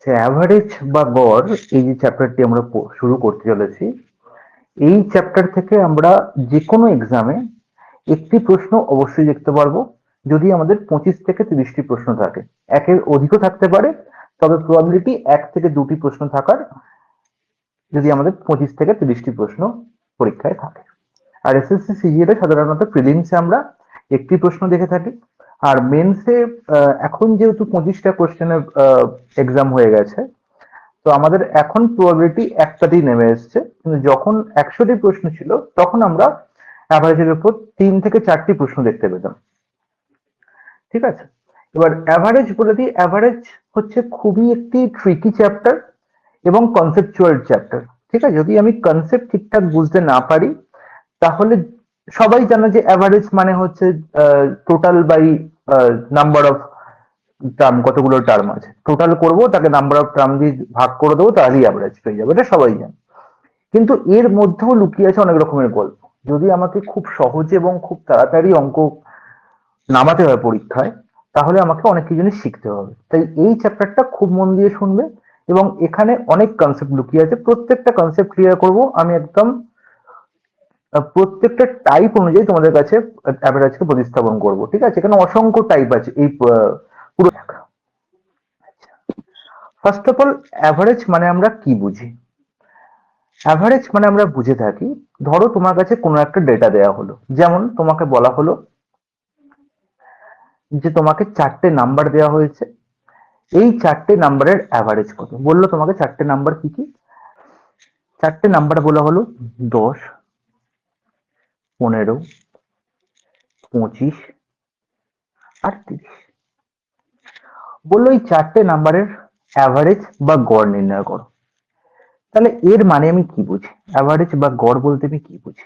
Average বা গড়, এই যে চ্যাপ্টারটি আমরা শুরু করতে চলেছি, এই চ্যাপ্টার থেকে আমরা যে কোনো এক্সামে একটি প্রশ্ন অবশ্যই দেখতে পারবো, যদি আমাদের 25 থেকে 30টি প্রশ্ন থাকে। একের অধিকও থাকতে পারে, তবে প্রবাবিলিটি 1 থেকে 2টি প্রশ্ন থাকার, যদি আমাদের 25 থেকে 30টি প্রশ্ন পরীক্ষায় থাকে। আর এসএসসি সিজিএল সাধারণত প্রিলিমসে আমরা একটি প্রশ্ন দেখে থাকি, আর মেন্সে এখন যেহেতু 25টা কোশ্চেনের এক্সাম হয়ে গেছে, তো আমাদের এখন প্রবাবিলিটি একটাতেই নেমে এসছে, কিন্তু যখন 100টি প্রশ্ন ছিল তখন আমরা অ্যাভারেজের উপর 3 থেকে 4টি প্রশ্ন দেখতে পেতাম। ঠিক আছে, এবার অ্যাভারেজ বলে দিই। অ্যাভারেজ হচ্ছে খুবই একটি ট্রিকি চ্যাপ্টার এবং কনসেপচুয়াল চ্যাপ্টার। ঠিক আছে, যদি আমি কনসেপ্ট ঠিকঠাক বুঝতে না পারি, তাহলে সবাই জানে যে অ্যাভারেজ মানে হচ্ছে total by number of term, কতগুলো টার্ম আছে টোটাল করব, তাকে নাম্বার অফ টার্ম দিয়ে ভাগ করে দেবো, তাহলেই অ্যাভারেজ পেয়ে যাবে, এটা সবাই জানে। কিন্তু এর মধ্যেও লুকিয়ে আছে অনেক রকমের গল্প। যদি আমাকে খুব সহজে এবং খুব তাড়াতাড়ি অঙ্ক নামাতে হয় পরীক্ষায়, তাহলে আমাকে অনেক কিছু জিনিস শিখতে হবে। তাই এই চ্যাপ্টারটা খুব মন দিয়ে শুনবে, এবং এখানে অনেক কনসেপ্ট লুকিয়ে আছে। প্রত্যেকটা কনসেপ্ট ক্লিয়ার করব আমি একদম, প্রত্যেকটা টাইপ অনুযায়ী তোমাদের কাছে অ্যাভারেজকে প্রতিস্থাপন করব। ঠিক আছে, এখানে অসংখ্য টাইপ আছে এই পুরো। ফার্স্ট অফ অল, অ্যাভারেজ মানে আমরা কি বুঝি? অ্যাভারেজ মানে আমরা বুঝে থাকি, ধরো তোমার কাছে কোনো একটা ডেটা দেওয়া হলো, যেমন তোমাকে বলা হলো যে তোমাকে 4টে নাম্বার দেওয়া হয়েছে, এই 4টে নাম্বারের অ্যাভারেজ কত। বললো তোমাকে 4টে নাম্বার কি কি, 4টে নাম্বার বলা হলো 10, 15, 25 আর 30। বললো এই 4টে নাম্বারের অ্যাভারেজ বা গড় নির্ণয় করো। তাহলে এর মানে আমি কি বুঝি? অ্যাভারেজ বা গড় বলতে আমি কি বুঝি?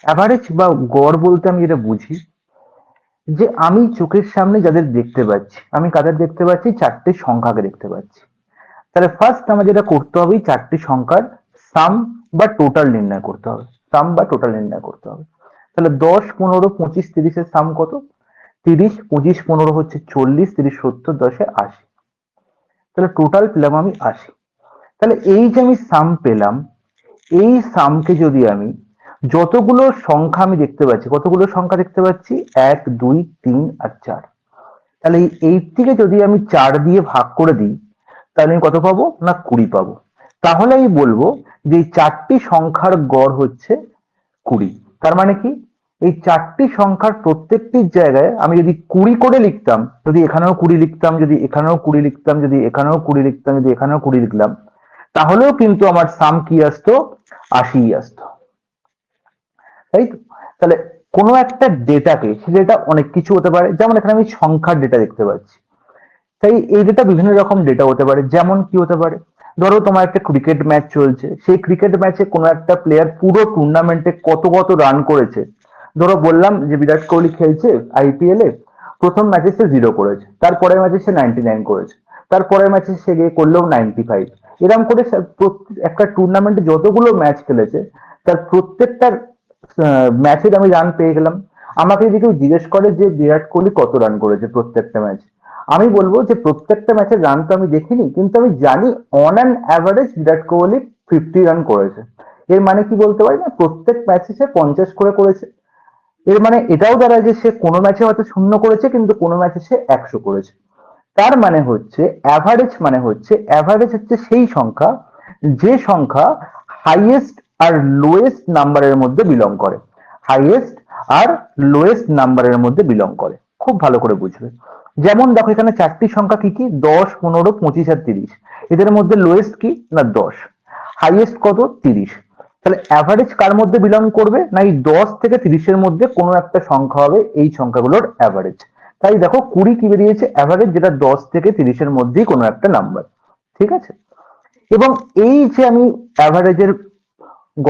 অ্যাভারেজ বা গড় বলতে আমি যেটা বুঝি, যে আমি চোখের সামনে যাদের দেখতে পাচ্ছি, আমি কাদের দেখতে পাচ্ছি? 4টে সংখ্যাকে দেখতে পাচ্ছি। তাহলে ফার্স্ট আমার যেটা করতে হবে, 4টি সংখ্যার সাম বা টোটাল নির্ণয় করতে হবে। সাম বা টোটাল নির্ণয় করতে হবে। তাহলে 10, 15, 25, 30 এর সাম কত? 30, 25, 15 হচ্ছে 40, 30, 70, 10 80। তাহলে টোটাল পেলাম আমি 80। তাহলে এই যে আমি সাম পেলাম, এই সামকে যদি আমি, যতগুলো সংখ্যা আমি দেখতে পাচ্ছি, কতগুলো সংখ্যা দেখতে পাচ্ছি? 1, 2, 3 আর 4। তাহলে এই 80 কে যদি আমি 4 দিয়ে ভাগ করে দিই, তাহলে আমি কত পাবো? না 20 পাবো। তাহলে আমি বলবো যে এই 4টি সংখ্যার গড় হচ্ছে 20। তার মানে কি? এই 4টি সংখ্যার প্রত্যেকটির জায়গায় আমি যদি 20 করে লিখতাম, যদি এখানেও 20 লিখতাম, যদি এখানেও 20 লিখতাম, যদি এখানেও 20 লিখতাম, যদি এখানেও 20 লিখলাম, তাহলেও কিন্তু আমার সাম কি আসতো? 80 আসতো। তাই তো? তাহলে কোনো একটা ডেটাকে, সে ডেটা অনেক কিছু হতে পারে, যেমন এখানে আমি সংখ্যার ডেটা দেখতে পাচ্ছি। তাই এই ডেটা বিভিন্ন রকম ডেটা হতে পারে। যেমন কি হতে পারে? ধরো তোমার একটা ক্রিকেট ম্যাচ চলছে, সেই ক্রিকেট ম্যাচে কোনো একটা প্লেয়ার পুরো টুর্নামেন্টে কত কত রান করেছে। ধরো বললাম যে বিরাট কোহলি খেলছে আইপিএল এ, প্রথম ম্যাচে সে 0 করেছে, তারপরের ম্যাচে সে 99 করেছে, তারপরের ম্যাচে সে গিয়ে করলেও 95। এরকম করে একটা টুর্নামেন্টে যতগুলো ম্যাচ খেলেছে, তার প্রত্যেকটার ম্যাচের আমি রান পেয়ে গেলাম। আমাকে যদি কেউ জিজ্ঞেস করে যে বিরাট কোহলি কত রান করেছে প্রত্যেকটা ম্যাচ, আমি বলবো যে প্রত্যেকটা ম্যাচের রান তো আমি দেখিনি, কিন্তু আমি জানি on an average Virat Kohli 50 run করেছে। এর মানে কি বলতে পারি? না, প্রত্যেক ম্যাচে সে 50 করে করেছে। এর মানে এটাও দাঁড়ায় যে সে কোনো ম্যাচে হয়তো 0 করেছে, কিন্তু কোনো ম্যাচে সে 100 করেছে। তার মানে হচ্ছে অ্যাভারেজ মানে হচ্ছে, অ্যাভারেজ হচ্ছে সেই সংখ্যা, যে সংখ্যা হাইয়েস্ট আর লোয়েস্ট নাম্বারের মধ্যে বিলং করে। হাইয়েস্ট আর লোয়েস্ট নাম্বারের মধ্যে বিলং করে। খুব ভালো করে বুঝবে। যেমন দেখো এখানে 4টি সংখ্যা কি কি? 10, 15, 25 আর 30। এদের মধ্যে লোয়েস্ট কি? না 10। হাইয়েস্ট কত? 30। তাহলে অ্যাভারেজ কার মধ্যে বিলং করবে? না এই 10 থেকে 30-এর মধ্যে কোনো একটা সংখ্যা হবে এই সংখ্যাগুলোর অ্যাভারেজ। তাই দেখো 20 কি বেরিয়েছে? অ্যাভারেজ, যেটা 10 থেকে 30-এর মধ্যেই কোনো একটা নাম্বার। ঠিক আছে, এবং এই যে আমি অ্যাভারেজের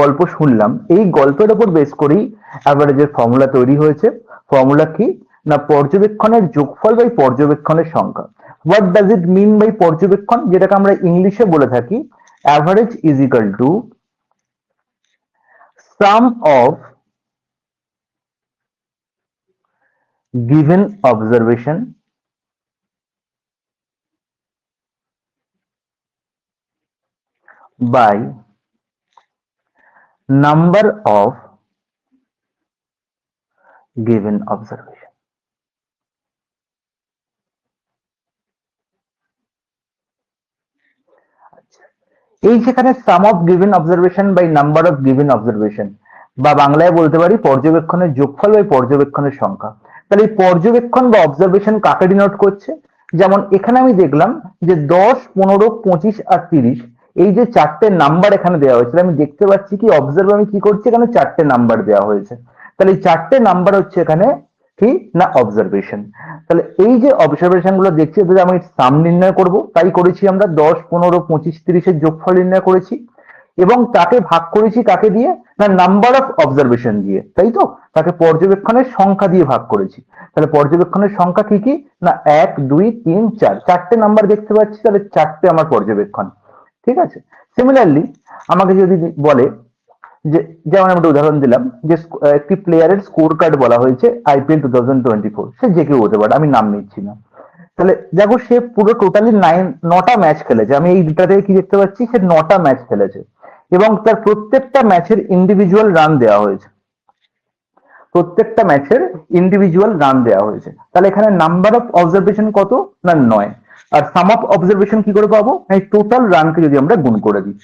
গল্প শুনলাম, এই গল্পের উপর বেস করেই অ্যাভারেজের ফর্মুলা তৈরি হয়েছে। ফর্মুলা কি? না পর্যবেক্ষণের যোগফল বাই পর্যবেক্ষণের সংখ্যা। What does it mean by পর্যবেক্ষণ? যেটাকে আমরা ইংলিশে বলে থাকি average is equal to sum of given observation by number of given observation। এই যেখানে sum of given observation by number of given observation, বা বাংলায় বলতে পারি পর্যবেক্ষণের যোগফল বা পর্যবেক্ষণের সংখ্যা। তাহলে এই পর্যবেক্ষণ বা অবজারভেশন কাকে ডিনোট করছে? যেমন এখানে আমি দেখলাম যে 10, 15, 25 আর 30 এই যে চারটে নাম্বার এখানে দেওয়া হয়েছে, আমি দেখতে পাচ্ছি কি অবজার্ভ আমি কি করছি, এখানে চারটে নাম্বার দেওয়া হয়েছে। তাহলে এই চারটে নাম্বার হচ্ছে এখানে কি না অবজারভেশন। তাহলে এই যে অবজারভেশন গুলো দেখছি এদের আমি সাম নির্ণয় করব, তাই করেছি আমরা 10, 15, 25, 30 এর যোগফল নির্ণয় করেছি এবং তাকে ভাগ করেছি কাকে দিয়ে না নাম্বার অফ অবজারভেশন দিয়ে, তাই তো? তাকে পর্যবেক্ষণের সংখ্যা দিয়ে ভাগ করেছি। তাহলে পর্যবেক্ষণের সংখ্যা কি কি না 1, 2, 3, 4, চারটে নাম্বার দেখতে পাচ্ছি, তাহলে চারটে আমার পর্যবেক্ষণ। ঠিক আছে। সিমিলারলি আমাকে যদি বলে যে, যেমন আমি একটা উদাহরণ দিলাম যে একটি প্লেয়ারের স্কোর কার্ড বলা হয়েছে IPL 2024, সে যে কেউ হতে পারে, আমি নাম নিচ্ছি না। তাহলে দেখো সে পুরো টোটালি 9টা ম্যাচ খেলেছে, আমি এই দুটা থেকে কি দেখতে পাচ্ছি, সে 9টা ম্যাচ খেলেছে এবং তার প্রত্যেকটা ম্যাচের ইন্ডিভিজুয়াল রান দেওয়া হয়েছে, প্রত্যেকটা ম্যাচের ইন্ডিভিজুয়াল রান দেওয়া হয়েছে। তাহলে এখানে নাম্বার অফ অবজারভেশন কত না 9, আর সাম অফ অবজারভেশন কি করে পাবো, এই টোটাল রানকে যদি আমরা গুণ করে দিই।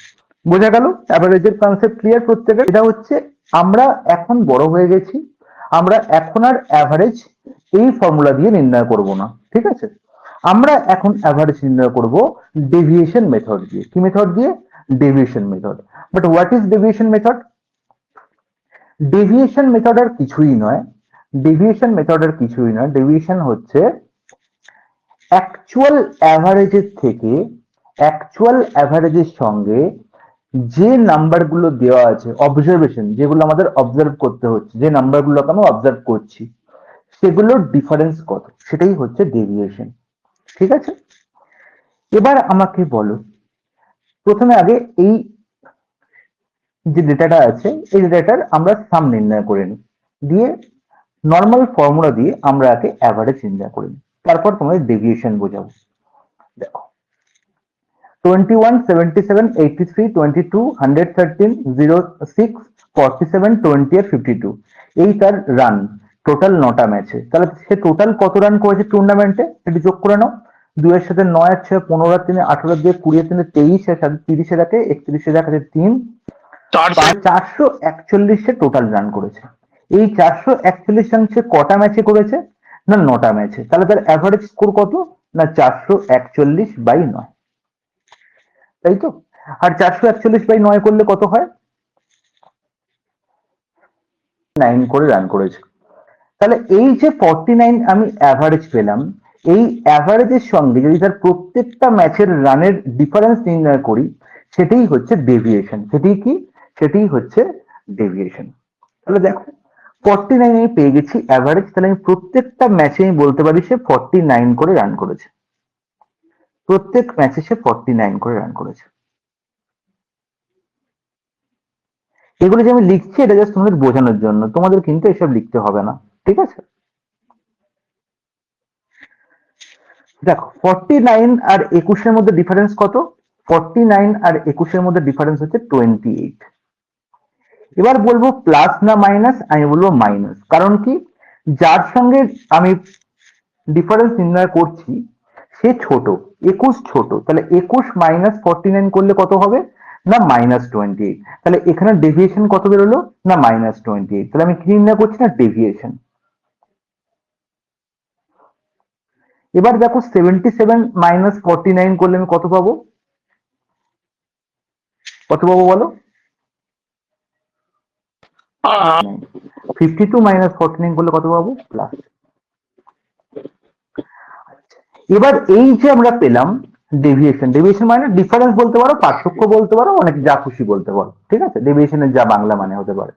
বোঝা গেল অ্যাভারেজের কনসেপ্ট ক্লিয়ার প্রত্যেকের? এটা হচ্ছে আমরা এখন বড় হয়ে গেছি, আমরা এখন আর অ্যাভারেজ এই ফর্মুলা দিয়ে নির্ণয় করব না, ঠিক আছে? আমরা এখন অ্যাভারেজ নির্ণয় করব ডেভিয়েশন মেথড দিয়ে। কি মেথড দিয়ে? Deviation method. But what is deviation method? Deviation method আর কিছুই নয়, ডেভিয়েশন মেথড আর কিছুই নয়, ডেভিয়েশন হচ্ছে অ্যাকচুয়াল অ্যাভারেজের থেকে অ্যাকচুয়াল অ্যাভারেজের সঙ্গে যে নাম্বারগুলো দেওয়া আছে অবজারভেশন, যেগুলো আমাদের অবজার্ভ করতে হচ্ছে, যে নাম্বারগুলোকে আমি অবজার্ভ করছি সেগুলোর ডিফারেন্স কত, সেটাই হচ্ছে ডেভিয়েশন। ঠিক আছে। এবার আমাকে বলো, প্রথমে আগে এই যে ডেটাটা আছে এই ডেটাটার আমরা সাম নির্ণয় করে নিই, দিয়ে নর্মাল ফর্মুলা দিয়ে আমরা আগে অ্যাভারেজ নির্ণয় করে নিই, তারপর তোমাদের ডেভিয়েশন বোঝাবো। দেখো 21, 77, 83, 22, 113, 06, 47, 20 আর 52 এই তার রান টোটাল 9টা ম্যাচে। তাহলে সে টোটাল কত রান করেছে টুর্নামেন্টে, এটি যোগ করে নাও। 2 এর সাথে 9 আছে 15 আর 3 18 দিয়ে 20 এর 3 23 এর সাথে 30 এর আছে 31 এর আছে 3 441 সে টোটাল রান করেছে। এই 441 রান সে কটা ম্যাচে করেছে না 9টা ম্যাচে। তাহলে তার অ্যাভারেজ স্কোর কত না 441/9, তাই তো? আর 441/9 করলে কত হয়, 9 করে রান করেছে। তাহলে এই যে 49 আমি অ্যাভারেজ পেলাম, এই অ্যাভারেজের সঙ্গে যদি তার প্রত্যেকটা ম্যাচের রানের ডিফারেন্স নির্ণয় করি, সেটাই হচ্ছে ডেভিয়েশন। সেটাই কি? সেটাই হচ্ছে ডেভিয়েশন। তাহলে দেখো 49 আমি পেয়ে গেছি অ্যাভারেজ, তাহলে আমি প্রত্যেকটা ম্যাচে আমি বলতে পারি সে 49 করে রান করেছে, প্রত্যেক ম্যাচে সে 49 করে রান করেছে। এগুলো যে আমি লিখছি এটা জাস্ট তোমাদের বোঝানোর জন্য, তোমাদের কিন্তু এসব লিখতে হবে না, ঠিক আছে? দেখো 49 আর 21 মধ্যে ডিফারেন্স কত? 49 আর 21 মধ্যে ডিফারেন্স হচ্ছে 28। এবার বলবো প্লাস না মাইনাস, আমি বলবো মাইনাস। কারণ কি, যার সঙ্গে আমি ডিফারেন্স নির্ণয় করছি সে ছোট, 21 ছোট, তাহলে 21 মাইনাস 49 করলে কত হবে না -28। তাহলে এখানে ডেভিয়েশন কত বেরোলো না -28। তাহলে আমি কি নির্ণয় করছি না ডেভিয়েশন। এবার দেখো 77 মাইনাস 49 করলে আমি কত পাবো, কত পাবো বলো? 52 মাইনাস 49 করলে কত পাবো প্লাস। এবার এই যে আমরা পেলাম ডেভিয়েশন, ডেভিয়েশন মানে ডিফারেন্স বলতে পারো, পার্থক্য বলতে পারো, অনেক যা খুশি বলতে পারো, ঠিক আছে? ডেভিয়েশনের যা বাংলা মানে হতে পারে।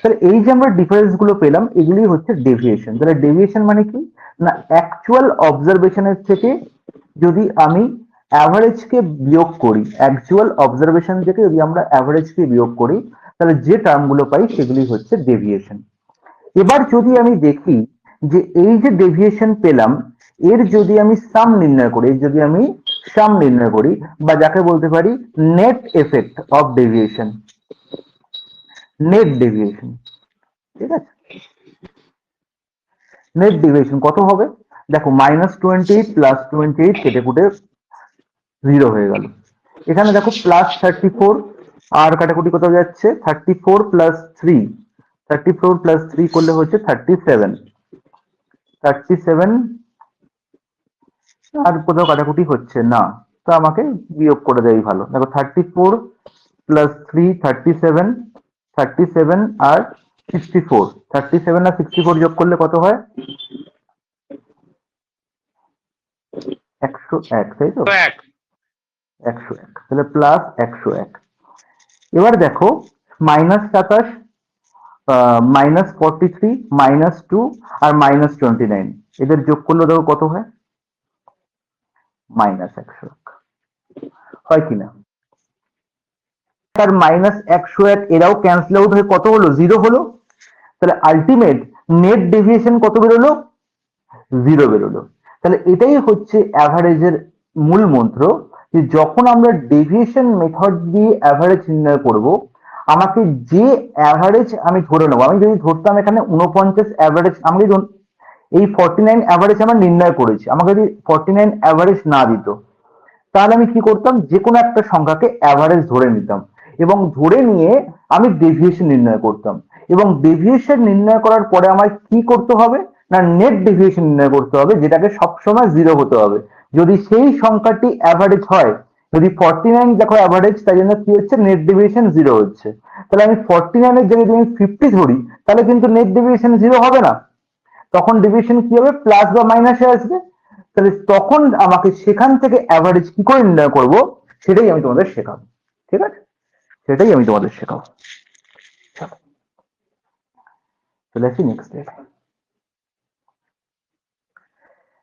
তাহলে এই যে আমরা ডিফারেন্স গুলো পেলাম এগুলি হচ্ছে ডেভিয়েশন। তাহলে ডেভিয়েশন মানে কি না অ্যাকচুয়াল অবজারভেশনের থেকে যদি আমি অ্যাভারেজ কে বিয়োগ করি, অ্যাকচুয়াল অবজারভেশন থেকে যদি আমরা অ্যাভারেজ কে বিয়োগ করি, তাহলে যে টার্ম গুলো পাই সেগুলি হচ্ছে ডেভিয়েশন। এবার যদি আমি দেখি যে এই যে ডেভিয়েশন পেলাম এর যদি আমি সাম নির্ণয় করি, যদি আমি সাম নির্ণয় করি, বা যাকে বলতে পারি net effect of deviation, net deviation. ঠিক আছে, নেট ডেভিয়েশন কত হবে? দেখো -28 +28 কেটে কুটে 0 হয়ে গেল। এখানে দেখো +34, আর কাটাকুটি কোথাও যাচ্ছে, 34 + 3, 34 + 3 করলে হচ্ছে 37, 37 আর কোথাও কাটাকুটি হচ্ছে না, তো আমাকে বিয়োগ করে দেওয়াই ভালো। দেখো 34 + 3 37, 37 আর 64, 37 আর 64 যোগ করলে কত হয়? 101, তাই তো? 101, তাহলে +101। এবার দেখো -27, -43, -2 আর -29, এদের যোগ করলে দেখো কত হয়? -101 হয় কিনা? আর -101 এরাও ক্যান্সেল আউট হয়ে কত হলো? 0 হলো। তাহলে আলটিমেট নেট ডেভিয়েশন কত বেরোলো? 0 বেরোলো। তাহলে এটাই হচ্ছে অ্যাভারেজের মূল মন্ত্র, যে যখন আমরা ডেভিয়েশন মেথড দিয়ে অ্যাভারেজ নির্ণয় করব, আমাকে যে অ্যাভারেজ আমি ধরে নেবো, আমি যদি ধরতাম এখানে 49 অ্যাভারেজ, আমি এই 49 অ্যাভারেজ আমার নির্ণয় করেছি, আমাকে যদি 49 অ্যাভারেজ না দিত, তাহলে আমি কি করতাম? যে কোনো একটা সংখ্যাকে অ্যাভারেজ ধরে নিতাম, এবং ধরে নিয়ে আমি ডেভিয়েশন নির্ণয় করতাম, এবং ডেভিয়েশন নির্ণয় করার পরে আমার কি করতে হবে না, নেট ডেভিয়েশন নির্ণয় করতে হবে, যেটাকে সবসময় 0 হতে হবে। যদি সেই সংখ্যাটি অ্যাভারেজ হয়, যদি 49 দেখো অ্যাভারেজ, তাই জন্য কি হচ্ছে? নেট ডেভিয়েশন 0 হচ্ছে। তাহলে আমি 49 এর জায়গায় যদি আমি 50 ধরি, তাহলে কিন্তু নেট ডেভিয়েশন 0 হবে না, তখন ডেভিয়েশন কি হবে? প্লাস বা মাইনাসে আসবে। তাহলে তখন আমাকে সেখান থেকে অ্যাভারেজ কি করে নির্ণয় করব, সেটাই আমি তোমাদের শেখাবো। ঠিক আছে, সেটাই আমি তোমাদের শেখাবো। চলে আসি নেক্সট ডে,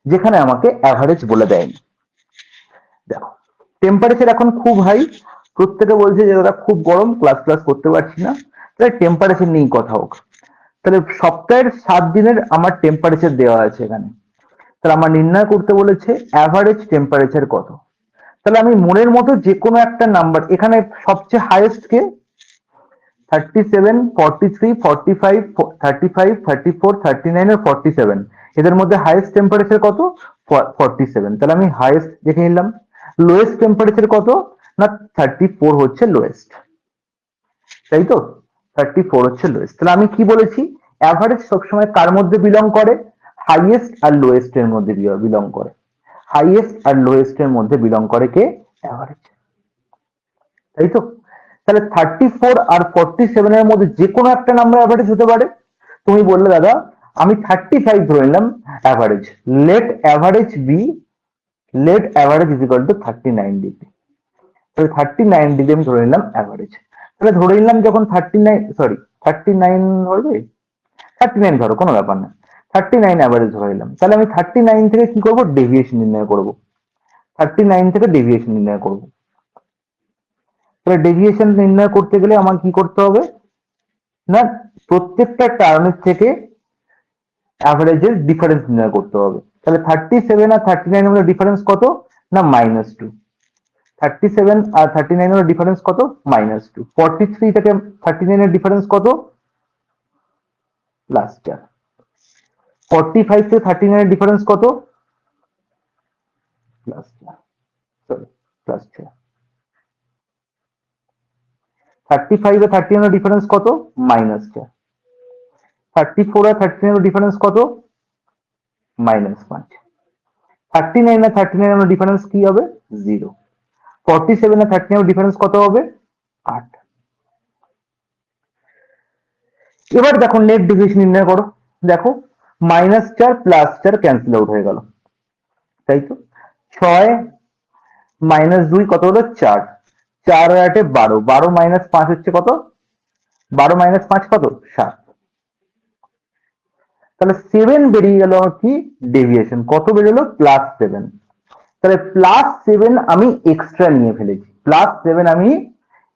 যেখানে আমাকে অ্যাভারেজ বলে দেয়নি। দেখো টেম্পারেচার এখন খুব হাই, প্রত্যেকে বলছে যে দাদা খুব গরম, ক্লাস করতে পারছি না, তাহলে টেম্পারেচার নিয়ে কথা হোক। তাহলে সপ্তাহের 7 দিনের আমার টেম্পারেচার দেওয়া আছে এখানে, তাহলে আমার নির্ণয় করতে বলেছে অ্যাভারেজ টেম্পারেচার কত। তাহলে আমি মনের মতো যে কোনো একটা নাম্বার, এখানে সবচেয়ে হাইয়েস্ট কে? 37, 43, 45, 35, 34, 39 আর 47, এদের মধ্যে হাইয়েস্ট টেম্পারেচার কত? 47, তাহলে আমি হাইয়েস্ট দেখে নিলাম। লোয়েস্ট টেম্পারেচার কত? না 34 হচ্ছে লোয়েস্ট, তাই তো? 34 হচ্ছে লোয়েস্ট। তাহলে আমি কি বলেছি? অ্যাভারেজ সবসময় কার মধ্যে বিলং করে? হাইয়েস্ট আর লোয়েস্ট এর মধ্যে বিলং করে। হাইয়েস্ট আর লোয়েস্ট এর মধ্যে বিলং করে কে? অ্যাভারেজ, তাই তো? তাহলে 34 আর 47 এর মধ্যে যে কোনো একটা নাম্বার অ্যাভারেজ হতে পারে। তুমি বললে দাদা আমি 35 ধরে নিলাম average, let average B, let average is equal to 39 degree. তাহলে 39 ডিগ্রি আমি ধরে নিলাম অ্যাভারেজ। তাহলে ধরে নিলাম যখন 39 হবে, 39 ধরো, কোনো ব্যাপার না, 39 অ্যাভারেজ ধরে নিলাম। তাহলে আমি 39 থেকে কি করব? ডেভিয়েশন নির্ণয় করব, 39 থেকে ডেভিয়েশন নির্ণয় করব। তাহলে ডেভিয়েশন নির্ণয় করতে গেলে আমার কি করতে হবে না, প্রত্যেকটা টার্মের থেকে অ্যাভারেজের ডিফারেন্স নির্ণয় করতে হবে। তাহলে 37 আর 39 এর ডিফারেন্স কত? না -2। 37 আর 39 এর ডিফারেন্স কত? -2। 43 থেকে 39 এর ডিফারেন্স কত? +4। 45 থেকে 39 এর ডিফারেন্স কত? +4, সরি +4। 35 আর 39 এর ডিফারেন্স কত? -4। 34 আর 39 এর ডিফারেন্স কত? -5। 39 আর 39 এর ডিফারেন্স কি হবে? 0। 47 আর 39 এর ডিফারেন্স কত হবে? 8। এবার দেখো নেট ডেভিয়েশন নির্ণয় করো। দেখো -4 +4 ক্যান্সেল আউট হয়ে গেল, তাই তো? 6 -2 কত হলো? 4। 4 আর 8 12, 12 - 5 হচ্ছে কত? 12 - 5 কত? 7। তাহলে 7 বেরিয়ে গেল কি? ডেভিয়েশন কত বেরোলো? +7। তাহলে +7 আমি এক্সট্রা নিয়ে ফেলেছি, +7 আমি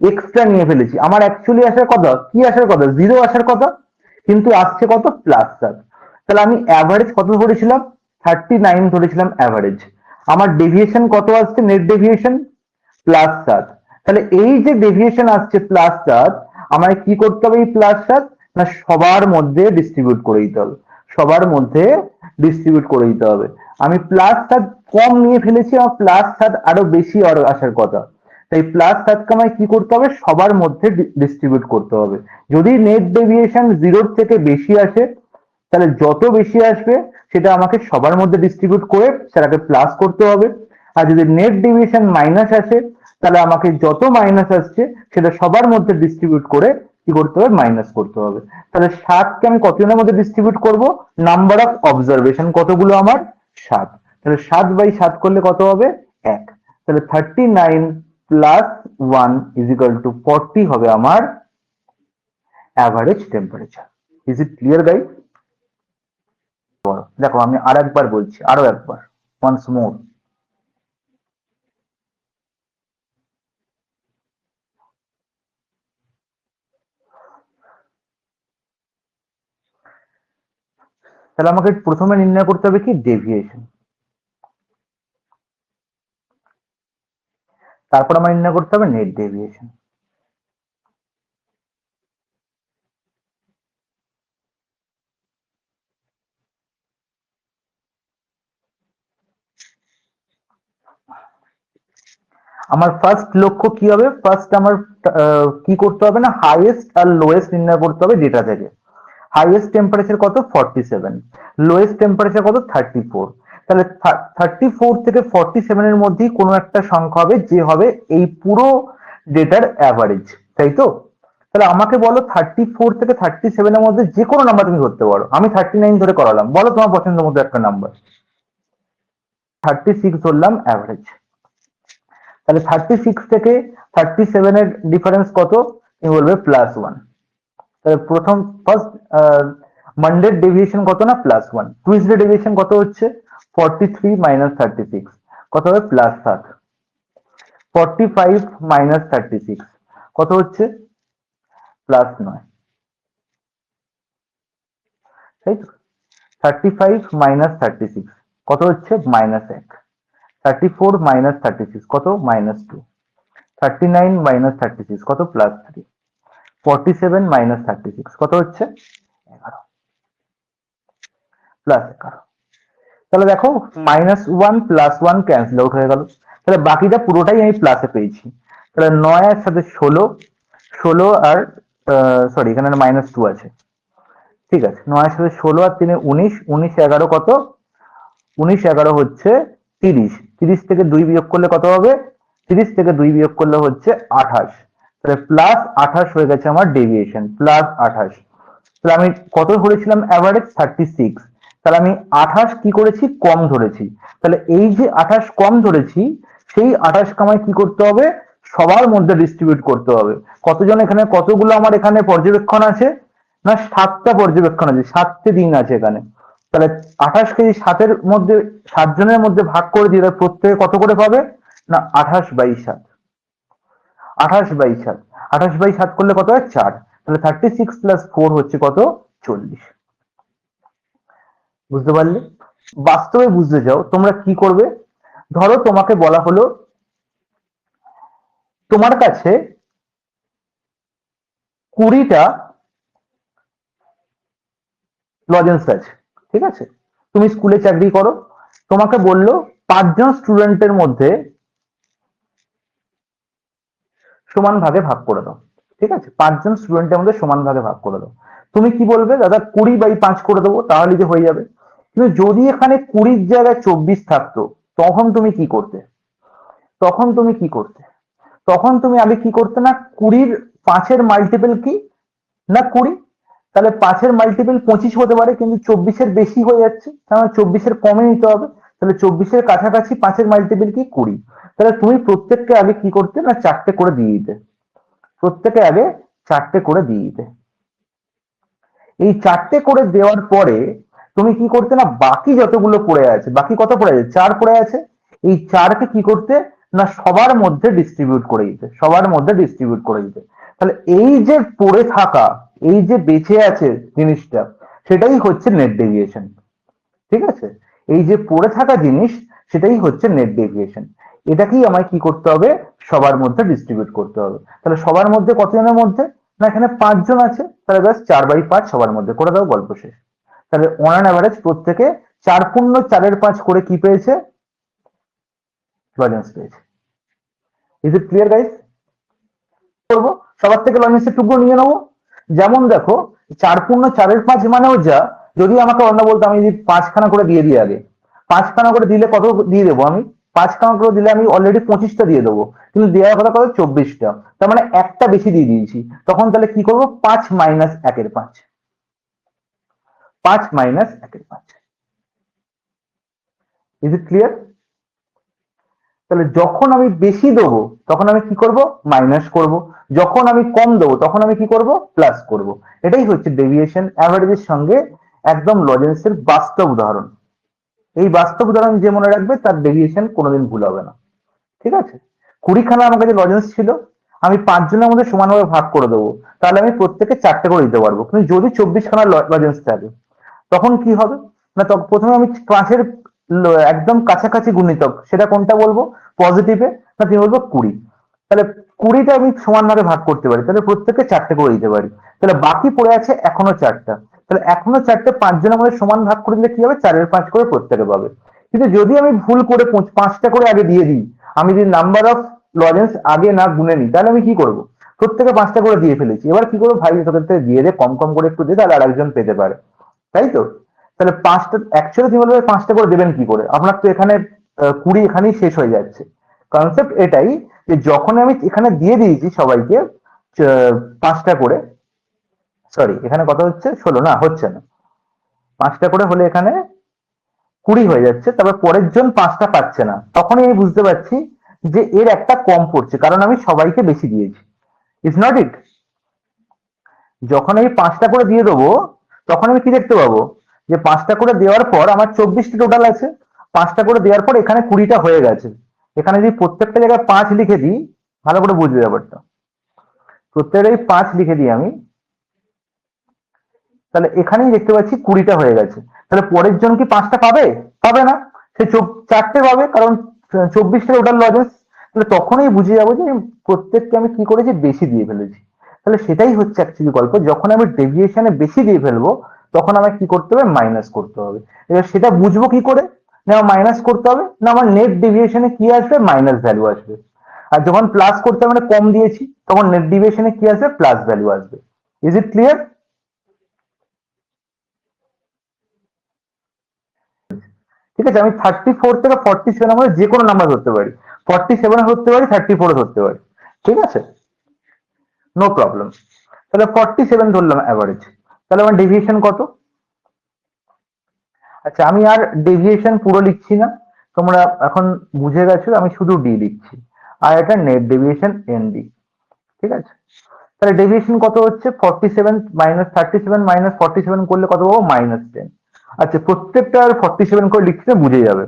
এক্সট্রা নিয়ে ফেলেছি। আমার অ্যাকচুয়ালি আসার কথা কি? আসার কথা 0 আসার কথা, কিন্তু আসছে কত? +7। তাহলে আমি অ্যাভারেজ কত ধরেছিলাম? 39 ধরেছিলাম অ্যাভারেজ। আমার ডেভিয়েশন কত আসছে, নেট ডেভিয়েশন +7। তাহলে এই যে ডেভিয়েশন আসছে +7, আমায় কি করতে হবে এই +7, না সবার মধ্যে ডিস্ট্রিবিউট করে দিতে হবে, সবার মধ্যে ডিস্ট্রিবিউট করে দিতে হবে। আমি +7 কম নিয়ে ফেলেছি, আমার +7 আরো বেশি আসার কথা, তাই +7 কে আমায় কি করতে হবে, সবার মধ্যে ডিস্ট্রিবিউট করতে হবে। যদি নেট ডেভিয়েশন 0 থেকে বেশি আসে, তাহলে যত বেশি আসবে সেটা আমাকে সবার মধ্যে ডিস্ট্রিবিউট করে সেটাকে প্লাস করতে হবে। আর যদি নেট ডেভিয়েশন মাইনাস আসে, তাহলে আমাকে যত মাইনাস আসছে সেটা সবার মধ্যে ডিস্ট্রিবিউট করে কি করতে হবে, মাইনাস করতে হবে। তাহলে 7কে আমি কতজনের মধ্যে ডিস্ট্রিবিউট করব, নাম্বার অফ অবজারভেশন কতগুলো আমার, 7। তাহলে 7/7 করলে কত হবে, 1। তাহলে 39 + 1 = 40 হবে আমার average temperature. Is it clear guys? দেখো আমি আর একবার বলছি, আরো একবার, ওয়ান্স মোর। তাহলে আমাকে প্রথমে নির্ণয় করতে হবে কি, ডেভিয়েশন। তারপর আমার নির্ণয় করতে হবে নেট ডেভিয়েশন। আমার ফার্স্ট লক্ষ্য কি হবে, ফার্স্ট আমার কি করতে হবে না, হাইয়েস্ট আর লোয়েস্ট নির্ণয় করতে হবে ডেটা থেকে। হাইয়েস্ট টেম্পারেচার কত, 47, লোয়েস্ট টেম্পারেচার কত, 34। তাহলে 34 থেকে 47 এর মধ্যেই কোনো একটা সংখ্যা হবে যে হবে এই পুরো ডেটার অ্যাভারেজ, তাই তো? তাহলে আমাকে বলো 34 থেকে 37 এর মধ্যে যে কোনো নাম্বার তুমি ধরতে পারো, আমি 39 ধরে করালাম, বলো তোমার পছন্দের মধ্যে একটা নাম্বার। 36 ধরলাম অ্যাভারেজ। তাহলে 36 থেকে 37 এর ডিফারেন্স কত, তুমি বলবে +1। তাহলে প্রথম ফার্স্ট মানডে ডেভিয়েশন কত না, +1। টুইসডে ডেভিয়েশন কত হচ্ছে, 43 - 36 কত হবে, +7। 45 - 36 কত হচ্ছে, +9, তাই তো? 35 - 36 কত হচ্ছে, -1। 34 - 36 কত, -2। 39 - 36 কত, +3। 47 - 36 কত হচ্ছে, 11, +11। তাহলে দেখো -1 +1 ক্যান্সেল আউট হয়ে গেল, তাহলে বাকিটা পুরোটাই আমি প্লাসে পেয়েছি। তাহলে 9 এর সাথে 16, 16 আর সরি এখানে -2 আছে, ঠিক আছে। 9 এর সাথে 16 আর 3 19, 19 11 কত, 19 11 হচ্ছে 30। 30 থেকে 2 বিয়োগ করলে কত হবে, 30 থেকে 2 বিয়োগ করলে হচ্ছে 28। তাহলে +28 হয়ে গেছে আমার ডেভিয়েশন, +28। তাহলে আমি কত ধরেছিলাম অ্যাভারেজ, 36। তাহলে আমি 28 কি করেছি, কম ধরেছি। তাহলে এই যে 28 কম ধরেছি, সেই 28 কামায় কি করতে হবে, সবার মধ্যে ডিস্ট্রিবিউট করতে হবে। কতজন এখানে, কতগুলো আমার এখানে পর্যবেক্ষণ আছে, না 7টা পর্যবেক্ষণ আছে, 7টে দিন আছে এখানে। তাহলে 28 কেজি 7-এর মধ্যে, 7 জনের মধ্যে ভাগ করে দিলে প্রত্যেকে কত করে পাবে, না 28/7। 28/7, 28/7 করলে কত হয়, 4। তাহলে 36 + 4 হচ্ছে কত, 40। বুঝতে পারলে? বাস্তবে বুঝতে চাও তোমরা কি করবে, ধরো তোমাকে বলা হলো তোমার কাছে 20টা লজেন্স আছে, ঠিক আছে? তুমি স্কুলে চাকরি করো, তোমাকে বললো 5জন স্টুডেন্টের মধ্যে সমান ভাগে ভাগ করে দাও, ঠিক আছে? 5জন স্টুডেন্টের মধ্যে সমান ভাগে ভাগ করে দাও। তুমি কি বলবে, দাদা 20/5 করে দেবো, তাহলে যে হয়ে যাবে। কিন্তু যদি এখানে 20-র জায়গায় 24 থাকতো, তখন তুমি কি করতে, তখন তুমি কি করতে, তখন তুমি আগে কি করতে, না 20-র 5-এর মাল্টিপল কি, না 20। তাহলে 5-এর মাল্টিপল 25 হতে পারে, কিন্তু 24-এর বেশি হয়ে যাচ্ছে, তাহলে 24-এর কমে নিতে হবে। তাহলে 24-এর কাছাকাছি 5-এর মাল্টিপল কি, 20। তাহলে তুমি প্রত্যেককে আগে কি করতে, না 4টে করে দিয়ে দিতে, প্রত্যেকে আগে 4টে করে দিয়ে দিতে। এই 4টে করে দেওয়ার পরে তুমি কি করতে, না বাকি যতগুলো পড়ে আছে, বাকি কত পড়ে আছে, 4 পড়ে আছে, এই 4কে কি করতে, না সবার মধ্যে ডিস্ট্রিবিউট করে দিতে, সবার মধ্যে ডিস্ট্রিবিউট করে দিতে। তাহলে এই যে পড়ে থাকা, এই যে বেঁচে আছে জিনিসটা, সেটাই হচ্ছে নেট ডেভিয়েশন, ঠিক আছে? এই যে পড়ে থাকা জিনিস, সেটাই হচ্ছে নেট ডেভিয়েশন। এটাকেই আমায় কি করতে হবে, সবার মধ্যে ডিস্ট্রিবিউট করতে হবে। তাহলে সবার মধ্যে কতজনের মধ্যে, না এখানে 5 জন আছে, তাহলে ব্যাস 4/5 সবার মধ্যে করে দাও, গল্প শেষ। তাহলে অন অ্যান অ্যাভারেজ প্রত্যেকে 4×4 করে কি পেয়েছে, লজেন্স পেয়েছে। Is it clear guys? করবো সবার থেকে লজেন্সের টুকরো নিয়ে নেবো। যেমন দেখো 4×4 মানেও যা, যদি আমাকে অন্য বলতো আমি যদি 5খানা করে দিয়ে দিই, আগে 5খানা করে দিলে কত দিয়ে দেবো আমি, 5খানা করে দিলে আমি অলরেডি 25টা দিয়ে দেবো, কিন্তু দেওয়ার কথা কত, 24টা, তার মানে একটা বেশি দিয়ে দিয়েছি। তখন তাহলে কি করবো, 5 - 1/5, 5 - 1/5। Is it clear? তাহলে যখন আমি বেশি দেবো তখন আমি কি করব, মাইনাস করব, যখন আমি কম দেবো তখন আমি কি করব, প্লাস করব। এটাই হচ্ছে ডেভিয়েশন অ্যাভারেজের সঙ্গে একদম লজেন্সের বাস্তব উদাহরণ। এই বাস্তব উদাহরণ যে মনে রাখবে তার ডেভিয়েশন কোনোদিন ভুল হবে না। ঠিক আছে? 20খানা আমার কাছে লজেন্স ছিল, আমি 5 জনের মধ্যে সমানভাবে ভাগ করে দেবো, তাহলে আমি প্রত্যেকে 4টে করে দিতে পারবো। কিন্তু যদি 24খানা লজেন্স থাকে তখন কি হবে, না তখন প্রথমে আমি 5-এর একদম কাছাকাছি গুণিতক সেটা কোনটা বলবো, পজিটিভে, না তুমি বলবো 20। তাহলে 20টা আমি সমান ভাগে ভাগ করতে পারি, তাহলে প্রত্যেককে 4টে করে দিতে পারি। তাহলে বাকি পড়ে আছে এখনো 4টা, তাহলে এখনো 4টে 5 জনের মধ্যে সমান ভাগ করে দিলে কি হবে, 4/5 করে প্রত্যেকে পাবে। কিন্তু যদি আমি ভুল করে 5টা করে আগে দিয়ে দিই, আমি যদি নাম্বার অফ লজেন্স আগে না গুনে নিই, তাহলে আমি কি করবো, প্রত্যেকে 5টা করে দিয়ে ফেলেছি। এবার কি করবো, ভাই তোকে দিয়ে দে, কম কম করে একটু দে, তাহলে আরেকজন পেতে পারে, তাই তো? তাহলে 5টা অ্যাকচুয়ালি তুমি বলবে 5টা করে দেবেন কি করে, আপনার তো এখানে 20 এখানেই শেষ হয়ে যাচ্ছে। কনসেপ্ট এটাই যে যখন আমি এখানে দিয়ে দিয়েছি সবাইকে 5টা করে, সরি এখানে কত হচ্ছে, 16 না হচ্ছে না, 5টা করে হলে এখানে 20 হয়ে যাচ্ছে, তবে পরের জন 5টা পাচ্ছে না, তখনই আমি বুঝতে পারছি যে এর একটা কম পড়ছে, কারণ আমি সবাইকে বেশি দিয়েছি। ইজ নট ইট? যখন আমি 5টা করে দিয়ে দেবো তখন আমি কি দেখতে পাবো, যে 5টা করে দেওয়ার পর আমার 24টা টোটাল আছে, 5টা করে দেওয়ার পর এখানে 20টা হয়ে গেছে। এখানে যদি প্রত্যেকটা জায়গায় 5 লিখে দিই, ভালো করে বুঝবে ব্যাপারটা, প্রত্যেকটাই 5 লিখে দিই আমি, তাহলে এখানেই দেখতে পাচ্ছি 20টা হয়ে গেছে। তাহলে পরের জন কি 5টা পাবে, পাবে না, সে 4টে পাবে, কারণ 24টা টোটাল লজেন্স। তাহলে তখনই বুঝে যাবো যে প্রত্যেককে আমি কি করেছি, বেশি দিয়ে ফেলেছি। তাহলে সেটাই হচ্ছে অ্যাকচুয়ালি গল্প, যখন আমি ডেভিয়েশনে বেশি দিয়ে ফেলবো তখন আমাকে কি করতে হবে, মাইনাস করতে হবে। এবার সেটা বুঝবো কি করে, না মাইনাস করতে হবে, না আমার নেট ডেভিয়েশনে কি আসবে, মাইনাস ভ্যালু আসবে। আর যখন প্লাস করতে হবে, মানে কম দিয়েছি, তখন নেট ডেভিয়েশনে কি আসবে, প্লাস ভ্যালু আসবে। Is it clear? ঠিক আছে, আমি 34 থেকে 47 আমাদের যে কোনো নাম্বার ধরতে পারি, 47 ধরতে পারি, 34 ধরতে পারি, ঠিক আছে, নো প্রবলেম। তাহলে 47 ধরলাম অ্যাভারেজ, তাহলে আমার ডেভিয়েশন কত। আচ্ছা আমি আর ডেভিয়েশন পুরো লিখছি না, তোমরা এখন বুঝে গেছো, আমি শুধু ডি লিখছি, আর এটা নেট ডেভিয়েশন এন ডি। ঠিক আছে, তাহলে ডেভিয়েশন কত হচ্ছে, 47 - 37 - 47 করলে কত পাবো, -10। আচ্ছা প্রত্যেকটা 47 করে লিখতে বুঝে যাবে।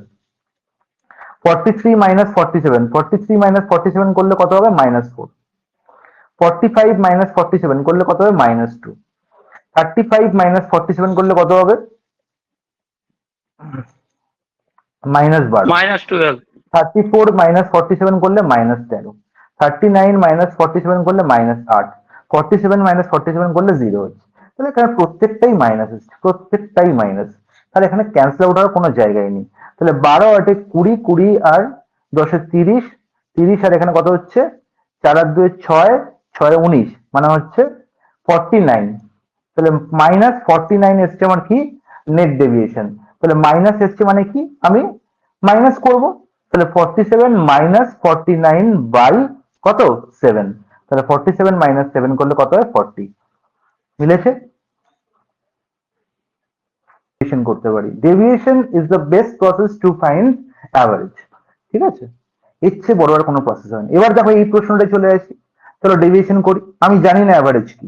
43 - 47, 43 - 47 করলে কত হবে, -4। 45 - 47 করলে কত হবে, -2। 35 - 47 করলে কত হবে, -12। -12। 34 - 47 করলে -13। 39 - 47 করলে -8। 47 - 47 করলে 0 হচ্ছে। তাহলে এখানে প্রত্যেকটাই মাইনাস হচ্ছে, প্রত্যেকটাই মাইনাস। তাহলে এখানে ক্যান্সেল আউট হওয়ার কোনো জায়গায় নেই। তাহলে 12 8 20, 20 আর 10 30, 30 আর এখানে কত হচ্ছে, 4 আর 2 6, 6 19, মানে হচ্ছে 49। তাহলে -49 এসছে আমার কি, নেট ডেভিয়েশন। তাহলে মাইনাস এসছে মানে কি, আমি মাইনাস করব। তাহলে 47 - 49 বাই কত, 7। তাহলে 47 - 7 করলে কত হয়, 40। মিলেছে? ডেভিয়েশন করতে পারি, deviation is the best process to find average. ঠিক আছে, এর চেয়ে বড় আর কোনো প্রসেস হয় না। এবার দেখো এই প্রশ্নটা চলে আসি, চলো ডেভিয়েশন করি। আমি জানি না অ্যাভারেজ কি,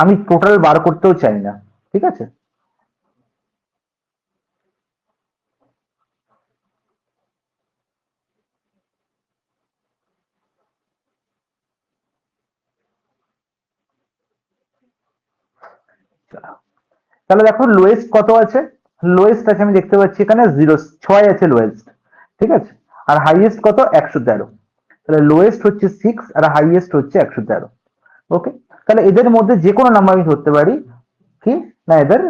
আমি টোটাল বার করতেও চাই না। ঠিক আছে, তাহলে দেখো লোয়েস্ট কত আছে, লোয়েস্ট আছে আমি দেখতে পাচ্ছি এখানে 6 আছে লোয়েস্ট, ঠিক আছে। আর হাইয়েস্ট কত? 113। তাহলে লোয়েস্ট হচ্ছে 6 আর হাইয়েস্ট হচ্ছে 113। ওকে, তাহলে এদের মধ্যে যে কোনো নাম্বার আমি ধরতে পারি কি না এদের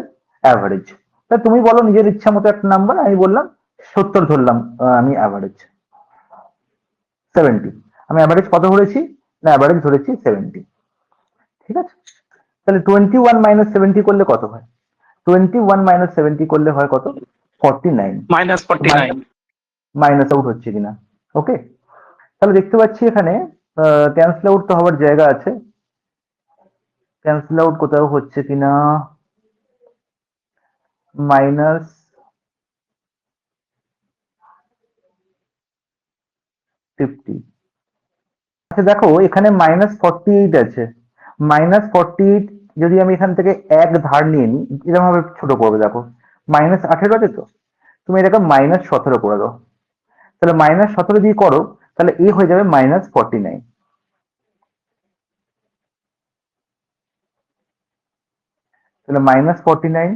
অ্যাভারেজ। তা তুমি বলো নিজের ইচ্ছা মতো একটা নাম্বার, আমি বললাম 70 ধরলাম, আমি অ্যাভারেজ 70। আমি অ্যাভারেজ কত ধরেছি? না অ্যাভারেজ ধরেছি 70, ঠিক আছে। তাহলে 21 - 70 করলে কত হয়? 21 - 70 করলে হয় কত? 49। -49। মাইনাস আউট হচ্ছে কিনা? ওকে, তাহলে দেখতে পাচ্ছি এখানে ক্যান্সেল আউট তো হওয়ার জায়গা আছে, ক্যান্সেল আউট কোথাও হচ্ছে কিনা। -50। আচ্ছা দেখো এখানে -48 আছে। -48 যদি আমি এখান থেকে এক ধার নিয়ে নিই, এরকম ভাবে ছোট করবে, দেখো -18 আছে তো, তুমি এটাকে -17 করে দাও। তাহলে -17 দিয়ে করো, তাহলে এ হয়ে যাবে -49। তাহলে -49,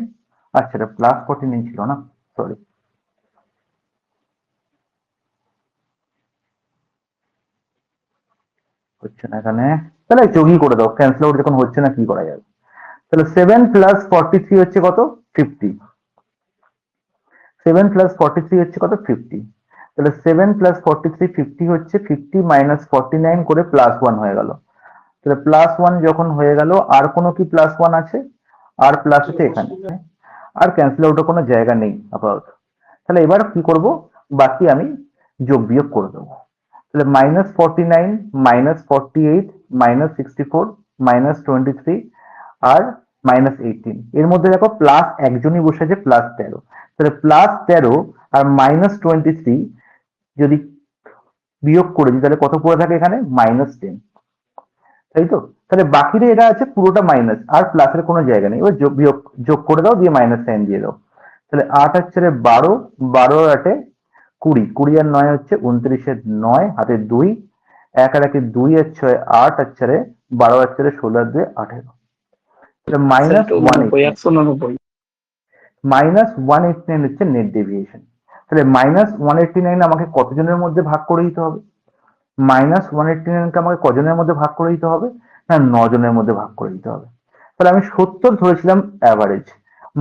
আচ্ছা এটা +49 ছিল না, সরি। হচ্ছে না এখানে, তাহলে যোগই করে দাও, ক্যান্সেল আউট যখন হচ্ছে না কি করা যাবে। তাহলে 7 + 43 হচ্ছে কত? 50। 7 + 43 হচ্ছে কত? 50। তাহলে 7 + 43 50 হচ্ছে 50 - 49 করে +1 হয়ে গেল। তাহলে +1 যখন হয়ে গেল, আর কোনো কি +1 আছে? আর প্লাস আছে এখানে, আর ক্যান্সেল আউটের কোনো জায়গা নেই আপাতত। তাহলে এবার কি করব? বাকি আমি যোগ বিয়োগ করে দেবো। তাহলে -49 -48 -64 -23 আর -18, এর মধ্যে দেখো প্লাস একজনই বসে আছে, +13। তাহলে +13 আর -23 যদি বিয়োগ করে দিই তাহলে কত পড়ে থাকে এখানে? -10, তাই তো। তাহলে বাকিরে এটা আছে পুরোটা মাইনাস, আর প্লাসের কোনো জায়গা নেই। এবার যোগ করে দাও, দিয়ে মাইনাস সাইন দিয়ে দাও। তাহলে 8 আর 4 12, 12 আর 8 20, 20 আর 9 হচ্ছে 29 9, হাতে 2, 1 আর 1 2 আর 6 8 আর 4 12 আর 4 16 আর 2 18। তাহলে -189। -189 হচ্ছে নেট ডেভিয়েশন। তাহলে -189 আমাকে কতজনের মধ্যে ভাগ করে দিতে হবে? -189কে আমাকে কজনের মধ্যে ভাগ করে দিতে হবে? না 9 জনের মধ্যে ভাগ করে দিতে হবে। তাহলে আমি 70 ধরেছিলাম অ্যাভারেজ,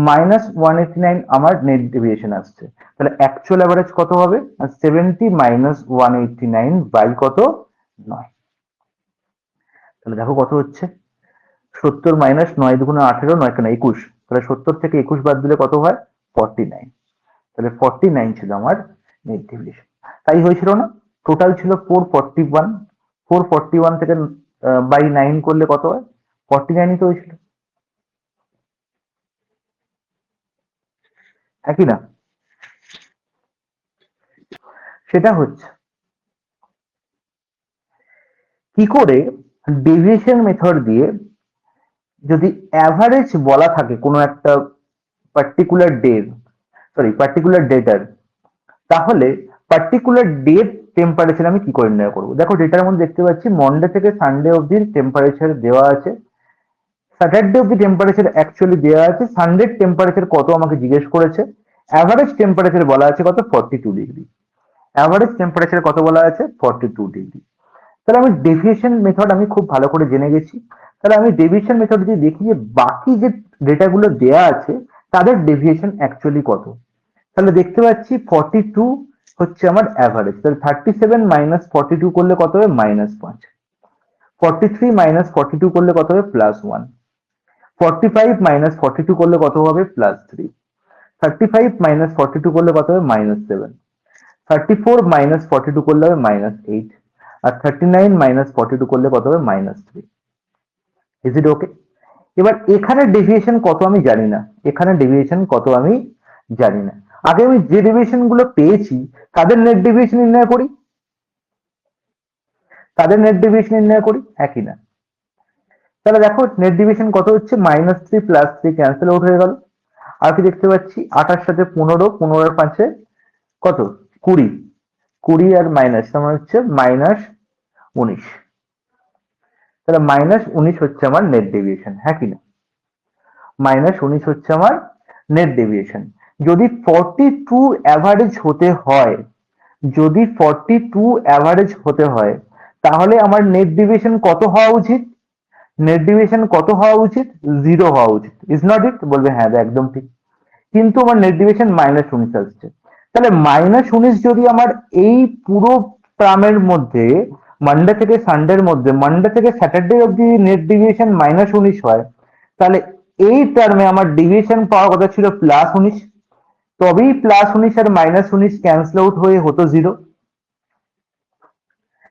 -189 আমার নেট ডেভিয়েশন আসছে। তাহলে অ্যাকচুয়াল অ্যাভারেজ কত হবে? 70 - 189 বাই কত? 9। তাহলে দেখো কত হচ্ছে? 70 - 9 দুগুণে 18, 9 কেন 21। তাহলে 70 থেকে 21 বাদ দিলে কত হয়? 49। তাহলে 49 ছিল আমার নেট ডেভিয়েশন। তাই হয়েছিল না? টোটাল ছিল 441। 441 থেকে বাই 9 করলে কত হয়? 49ই তো হয়েছিল, একই না? সেটা হচ্ছে কি করে ডেভিয়েশন মেথড দিয়ে যদি অ্যাভারেজ বলা থাকে কোনো একটা পার্টিকুলার ডে, পার্টিকুলার ডেটার, তাহলে পার্টিকুলার ডেট টেম্পারেচার আমি কি করে নির্ণয় করবো? দেখো ডেটার মধ্যে দেখতে পাচ্ছি মন্ডে থেকে সানডে অব্দি টেম্পারেচার দেওয়া আছে, স্যাটারডে অব্দি টেম্পারেচার অ্যাকচুয়ালি দেওয়া আছে, সানডে টেম্পারেচার কত আমাকে জিজ্ঞেস করেছে। অ্যাভারেজ টেম্পারেচার বলা আছে কত? 42 ডিগ্রি। অ্যাভারেজ টেম্পারেচার কত বলা আছে? 42 ডিগ্রি। তাহলে আমি ডেভিয়েশন মেথড আমি খুব ভালো করে জেনে গেছি। তাহলে আমি ডেভিয়েশন মেথড দিয়ে দেখি যে বাকি যে ডেটাগুলো দেয়া আছে তাদের ডেভিয়েশন অ্যাকচুয়ালি কত। তাহলে দেখতে পাচ্ছি 42 হচ্ছে আমার অ্যাভারেজ। তাহলে 37 - 42 করলে কত হবে? -5। 43 - 42 করলে কত হবে? +1। 45 - 42 করলে কত হবে? +3। 35 - 42 করলে কত হবে? -7। 34 - 42 করলে হবে -8। আর 39 - 42 করলে কত হবে? -3। ইজ ইট ওকে? এবার এখানে ডেভিয়েশন কত আমি জানি না, এখানে ডেভিয়েশন কত আমি জানি না। আগে আমি যে ডেভিয়েশন গুলো পেয়েছি তাদের নেট ডেভিয়েশন নির্ণয় করি, তাদের নেট ডেভিয়েশন নির্ণয় করি, একই না? তাহলে দেখো নেট ডেভিয়েশন কত হচ্ছে? -3 +3 ক্যান্সেল আউট হয়ে গেল। আর কি দেখতে পাচ্ছি? 28 সাথে 15, 15 আর 5 কত? 20, 20 আর মাইনাস আমার হচ্ছে -19। তাহলে -19 হচ্ছে আমার নেট ডেভিয়েশন, হ্যাঁ কি না? -19 হচ্ছে আমার নেট ডেভিয়েশন। যদি 42 অ্যাভারেজ হতে হয়, যদি 42 অ্যাভারেজ হতে হয়, তাহলে আমার নেট ডিভিশন কত হওয়া উচিত? নেট ডিভিশন কত হওয়া উচিত? 0 হওয়া উচিত। ইজ নট ইট? বলবে হ্যাঁ একদম ঠিক। কিন্তু আমার নেট ডিভিশন -19 আসছে। তাহলে -19 যদি আমার এই পুরো টার্মের মধ্যে মানডে থেকে সানডের মধ্যে, মানডে থেকে স্যাটারডে অব্দি নেট ডিভিশন -19 হয়, তাহলে এই টার্মে আমার ডিভিশন পাওয়ার কথা ছিল +19। তবেই +19 আর -19 ক্যান্সেল আউট হয়ে হতো 0।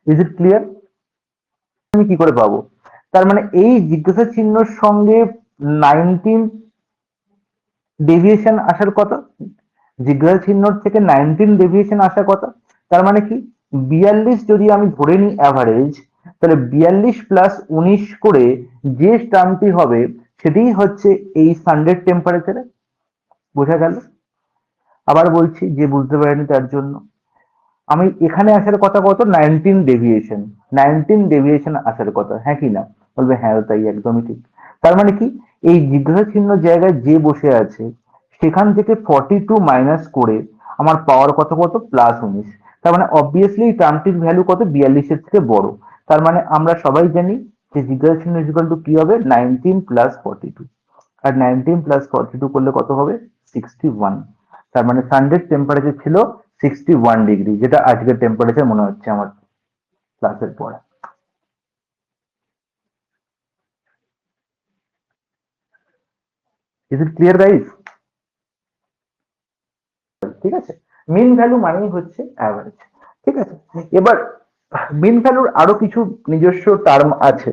Is it clear? আমি কি করে পাবো? তার মানে এই জিজ্ঞাসা চিহ্নর সঙ্গে 19 ডেভিয়েশন আসার কথা, জিজ্ঞাসা চিহ্ন থেকে 19 ডেভিয়েশন আসার কথা। তার মানে কি 42 যদি আমি ধরে নিই অ্যাভারেজ, তাহলে 42 প্লাস 19 করে যে টার্মটি হবে সেটাই হচ্ছে এই সানডের টেম্পারেচারে। বোঝা গেল? আবার বলছি, যে বুঝতে পারেনি তার জন্য, আমি এখানে আসার কথা কত? 19 ডেভিয়েশন, 19 ডেভিয়েশন আসার কথা, হ্যাঁ কি না? বলবে হ্যাঁ তাই, একদমই ঠিক। তার মানে কি এই জিজ্ঞাসা চিহ্ন জায়গায় যে বসে আছে সেখান থেকে 42 মাইনাস করে আমার পাওয়ার কত কত? +19। তার মানে অবভিয়াসলি এই টার্মটির ভ্যালু কত? 42 এর থেকে বড়। তার মানে আমরা সবাই জানি যে জিজ্ঞাসা চিহ্ন ইকুয়াল টু কি হবে? 19 প্লাস 42। আর 19 প্লাস 42 করলে কত হবে? 61। তার মানে সানডের টেম্পারেচার ছিল 61 ডিগ্রি, যেটা আজকের টেম্পারেচার মনে হচ্ছে আমার ক্লাসের পরে। Is it clear guys? ঠিক আছে, মিন ভ্যালু মানেই হচ্ছে অ্যাভারেজ। ঠিক আছে, এবার মিন ভ্যালুর আরো কিছু নিজস্ব টার্ম আছে,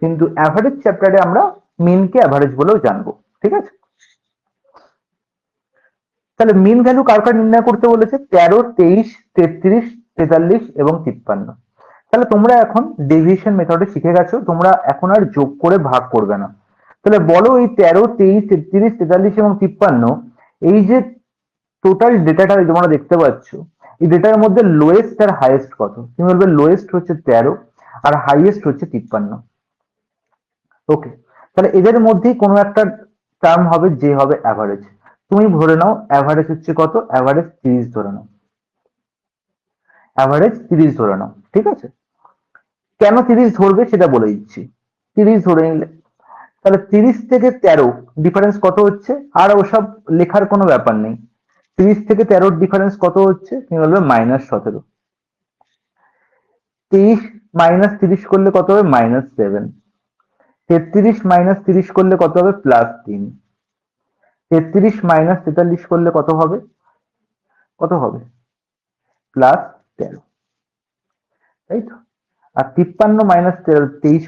কিন্তু অ্যাভারেজ চ্যাপ্টারে আমরা মিনকে অ্যাভারেজ বলেও জানবো। ঠিক আছে, তাহলে মিন ভ্যালু কার কার নির্ণয় করতে বলেছে? 13, 23, 33, 43 এবং 53। তাহলে তোমরা এখন ডেভিয়েশন মেথডে শিখে গেছো, তোমরা এখন আর যোগ করে ভাগ করবে না। তাহলে বলো এই 13, 23, 33, 43 এবং 53, এই যে টোটাল ডেটাটা তোমরা দেখতে পাচ্ছ, এই ডেটার মধ্যে লোয়েস্ট আর হাইয়েস্ট কত? তুমি বলবে লোয়েস্ট হচ্ছে 13 আর হাইয়েস্ট হচ্ছে 53। ওকে, তাহলে এদের মধ্যেই কোনো একটা টার্ম হবে যে হবে অ্যাভারেজ। তুমি ধরে নাও অ্যাভারেজ হচ্ছে কত? অ্যাভারেজ 30 ধরে নাও, অ্যাভারেজ 30 ধরে নাও। ঠিক আছে, কেন 30 ধরবে সেটা বলে দিচ্ছি। 30 ধরে নিলে তাহলে 30 থেকে 13 ডিফারেন্স কত হচ্ছে? আর ওসব লেখার কোনো ব্যাপার নেই। 30 থেকে 13 ডিফারেন্স কত হচ্ছে? তুমি বলবে -17। 23 মাইনাস 30 করলে কত হবে? -7। 33 মাইনাস 30 করলে কত হবে? +3। 33 মাইনাস 43 করলে কত হবে? কত হবে? +13। তাই তো? আর 53 মাইনাস 23,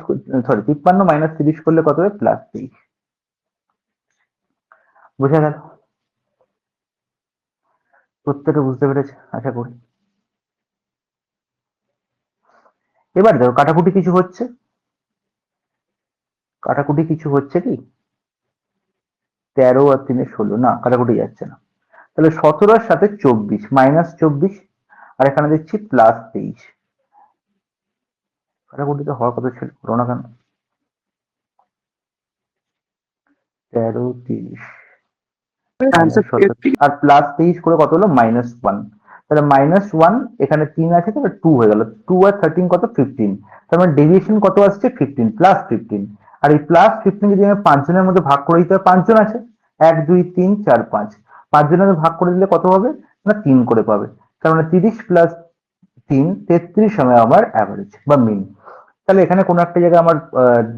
সরি 53 মাইনাস 30 করলে কত হবে? +23। বোঝা গেল? প্রত্যেকে বুঝতে পেরেছে আশা করি। এবার দেখো কাটাকুটি কিছু হচ্ছে, কাটাকুটি কিছু হচ্ছে কি? 13 আর 3 16, না কাটাকুটি যাচ্ছে না। তাহলে 17 এর সাথে 24, -24, আর এখানে দেখছি +23। কাটাকুটিতে হওয়ার কথা ছিল, করো না কেন? 13, 30, आंसर -17 আর +23 করে কত হলো? -1। তাহলে -1, এখানে 3 আছে তাহলে 2 হয়ে গেল। 2 আর 13 কত? 15। তার মানে ডেভিয়েশন কত আসছে? 15, +15। আর এই +15 যদি আমি 5 জনের মধ্যে ভাগ করে দিতে হয়, 5 জন আছে, 1 2 3 4 5, 5 জনের মধ্যে ভাগ করে দিলে কত হবে? না 3 করে পাবে। তার মানে 30 প্লাস 3, 33 সময় আমার অ্যাভারেজ বা মিন। তাহলে এখানে কোনো একটা জায়গায় আমার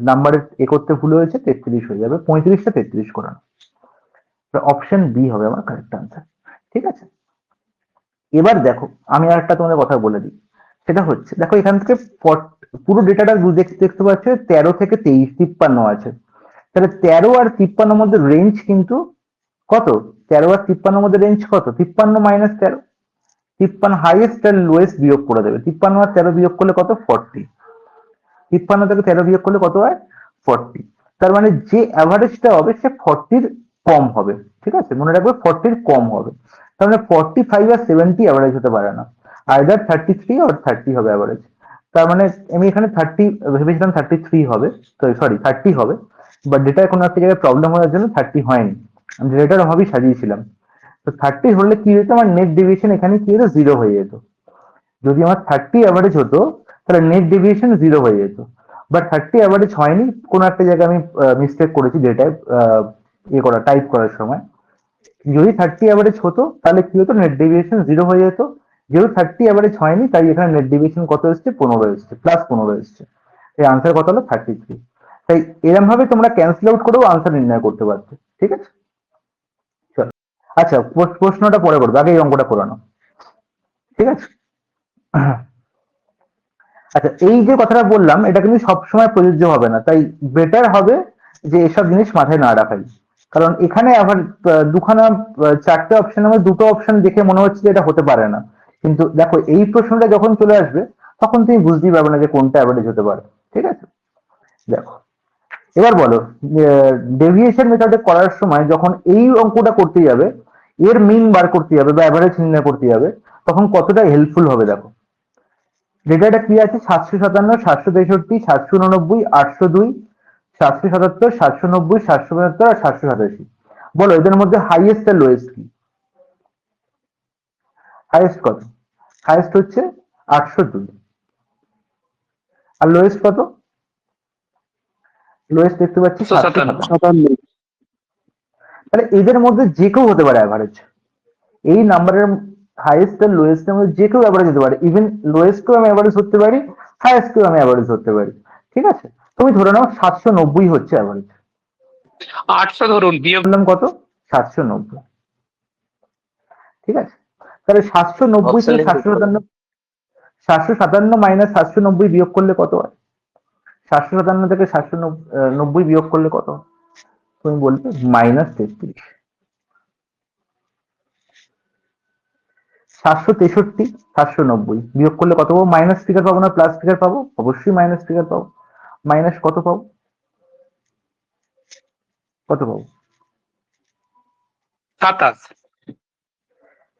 নাম্বারের করতে ভুল হয়েছে, 33 হয়ে যাবে, 35টা 33 করানো। অপশন বি হবে আমার কারেক্ট আনসার। ঠিক আছে, এবার দেখো আমি আর একটা তোমাদের কথা বলে দিই। সেটা হচ্ছে, দেখো এখান থেকে পুরো ডেটাটা দেখতে পাচ্ছ 13 থেকে 23, 53 আছে। তাহলে 13 আর 53 মধ্যে রেঞ্জ কিন্তু কত? 13 আর 53 মধ্যে রেঞ্জ কত? 53 মাইনাস 13। 53 হাইয়েস্ট আর লোয়েস্ট বিয়োগ করে দেবে। 53 আর 13 বিয়োগ করলে কত? 40। 53 থেকে 13 বিয়োগ করলে কত হয়? 40। তার মানে যে অ্যাভারেজটা হবে সে 40 কম হবে। ঠিক আছে, মনে রাখবে 40 কম হবে। তার মানে 45 আর 70 অ্যাভারেজ হতে পারে না, আইদার 33 আর 30 হবে অ্যাভারেজ। তার মানে আমি এখানে 30 ভেবেছিলাম, 33 হবে, সরি 30 হবে, বাট ডেটায় কোনো একটা জায়গায় প্রবলেম হওয়ার জন্য 30 হয়নি। আমি ডেটার অভাবেই সাজিয়েছিলাম। তো 30 হলে কি হতো, আমার নেট ডেভিয়েশন এখানে কি হতো, 0 হয়ে যেত। যদি আমার 30 অ্যাভারেজ হতো তাহলে নেট ডেভিয়েশন 0 হয়ে যেত। বাট 30 অ্যাভারেজ হয়নি, কোনো একটা জায়গায় আমি মিস্টেক করেছি ডেটায় ইয়ে করা টাইপ করার সময়। যদি 30 অ্যাভারেজ হতো তাহলে কি হতো, নেট ডেভিয়েশন 0 হয়ে যেত। যেহেতু 30 অ্যাভারেজ হয়নি তাই এখানে নেট ডেভিয়েশন কত এসছে, 15 এসছে, +15 এসছে। এই আনসার কত হলো, 33। তাই এরকম ভাবে তোমরা ক্যান্সেল আউট করেও আনসার নির্ণয় করতে পারছো। ঠিক আছে, চলো। আচ্ছা, প্রশ্নটা পরে করবে, আগে এই অঙ্কটা করানো। ঠিক আছে। আচ্ছা, এই যে কথাটা বললাম এটা কিন্তু সবসময় প্রযোজ্য হবে না, তাই বেটার হবে যে এসব জিনিস মাথায় না রাখাই। কারণ এখানে আবার দুখানা চারটে অপশন, আমার দুটো অপশন দেখে মনে হচ্ছে যে এটা হতে পারে না, কিন্তু দেখো এই প্রশ্নটা যখন চলে আসবে তখন তুমি বুঝতেই পারবে না যে কোনটা অ্যাভারেজ হতে পারে। ঠিক আছে, দেখো এবার বলো, ডেভিয়েশন মেথডে করার সময় যখন এই অঙ্কটা করতে যাবে, এর মিন বার করতে যাবে বা অ্যাভারেজ নির্ণয় করতে যাবে, তখন কতটা হেল্পফুল হবে দেখো। ডেটাটা কি আছে, 757, 763, 789, 802, 777, 790, 775 আর 787। বলো এদের মধ্যে হাইয়েস্ট আর লোয়েস্ট কি? হাইয়েস্ট কত? হাইয়েস্ট হচ্ছে 802। আর লোয়েস্ট কত? লোয়েস্ট দেখতে পাচ্ছি 757। 57 তাহলে এদের মধ্যে যে কেউ হতে পারে অ্যাভারেজ। এই নাম্বারের হাইয়েস্ট আর লোয়েস্ট এর মধ্যে যে কেউ অ্যাভারেজ হতে পারে। ইভেন লোয়েস্টকেও আমি অ্যাভারেজ ধরতে পারি, হাইয়েস্টকেও আমি অ্যাভারেজ ধরতে পারি। ঠিক আছে, তুমি ধরে নাও 790 হচ্ছে অ্যাভারেজ। 800 ধরুন, বিয়োগ বললাম কত, 790। ঠিক আছে, তাহলে 790 থেকে 757, 757 মাইনাস 790 বিয়োগ করলে কত হয়? 757 থেকে 790 বিয়োগ করলে কত হয়? তুমি বলবে -33। 763, 790 বিয়োগ করলে কত পাবো? মাইনাস ফিগার পাবো না প্লাস ফিগার পাবো? অবশ্যই মাইনাস ফিগার পাবো। মাইনাস কত পাবো? কত পাবো? 27।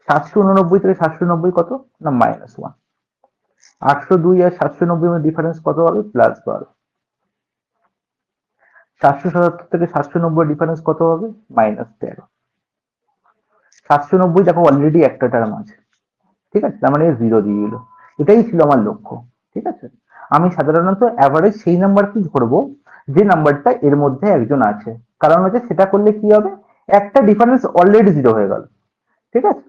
789 থেকে 790 কত না, -1। 802 আর 790 এর ডিফারেন্স কত হবে? +12। 777 থেকে 790 ডিফারেন্স কত হবে? -13। 790 দেখো অলরেডি একটা টার্ম আছে। ঠিক আছে, তার মানে 0 দিয়ে দিল। এটাই ছিল আমার লক্ষ্য। ঠিক আছে, আমি সাধারণত অ্যাভারেজ সেই নাম্বারটি ধরবো যে নাম্বারটা এর মধ্যে একজন আছে। কারণ হচ্ছে সেটা করলে কি হবে, একটা ডিফারেন্স অলরেডি 0 হয়ে গেল। ঠিক আছে,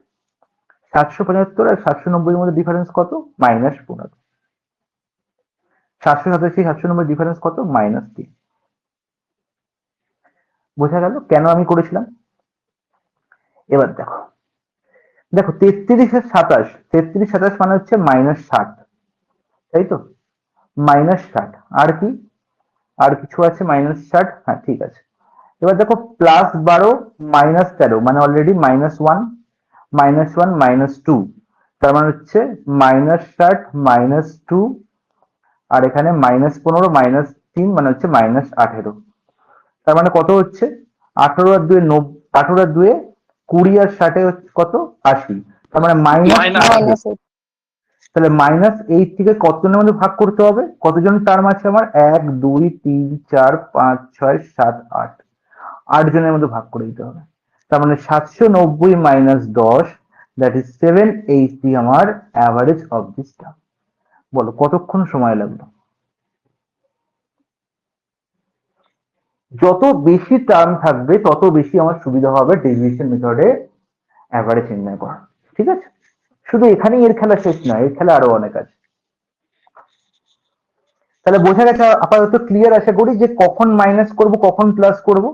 775 আর 790 এর মধ্যে ডিফারেন্স কত? -15। 787, 790 ডিফারেন্স কত? -3। বোঝা গেল কেন আমি করেছিলাম? এবার দেখো, দেখো 33 আর 27, 33, 27 মানে হচ্ছে -60, তাই তো? -60 আর কি, আর কিছু আছে -60? হ্যাঁ ঠিক আছে। এবার দেখো +12 -13 মানে অলরেডি -1, -1, -2, তার মানে হচ্ছে -60, -2, আর এখানে -15, -3 মানে হচ্ছে -18। তার মানে কত হচ্ছে? 18 আর 2 90, 18 আর 2 20 আর 60 কত? 80। তার মানে মাইনাস -8। তাহলে -8 থেকে কতজনের মধ্যে ভাগ করতে হবে? কতজন টার্ম আছে আমার? 1 2 3 4 5 6 7 8, 8 জনের মধ্যে ভাগ করে দিতে হবে। তার মানে 790 -10, দ্যাট ইজ 780 আমার অ্যাভারেজ অফ দিস টার্ম। বলো কতক্ষণ সময় লাগলো? যত বেশি টার্ম থাকবে তত বেশি আমার সুবিধা হবে ডেভিয়েশন মেথডে অ্যাভারেজ নির্ণয় করা। ঠিক আছে, শুধু এখানেই এর খেলা শেষ নয়, এর খেলা আরো অনেক আছে। তাহলে বোঝা গেছে আপাতত, ক্লিয়ার আশা করি, যে কখন মাইনাস করব কখন প্লাস করব।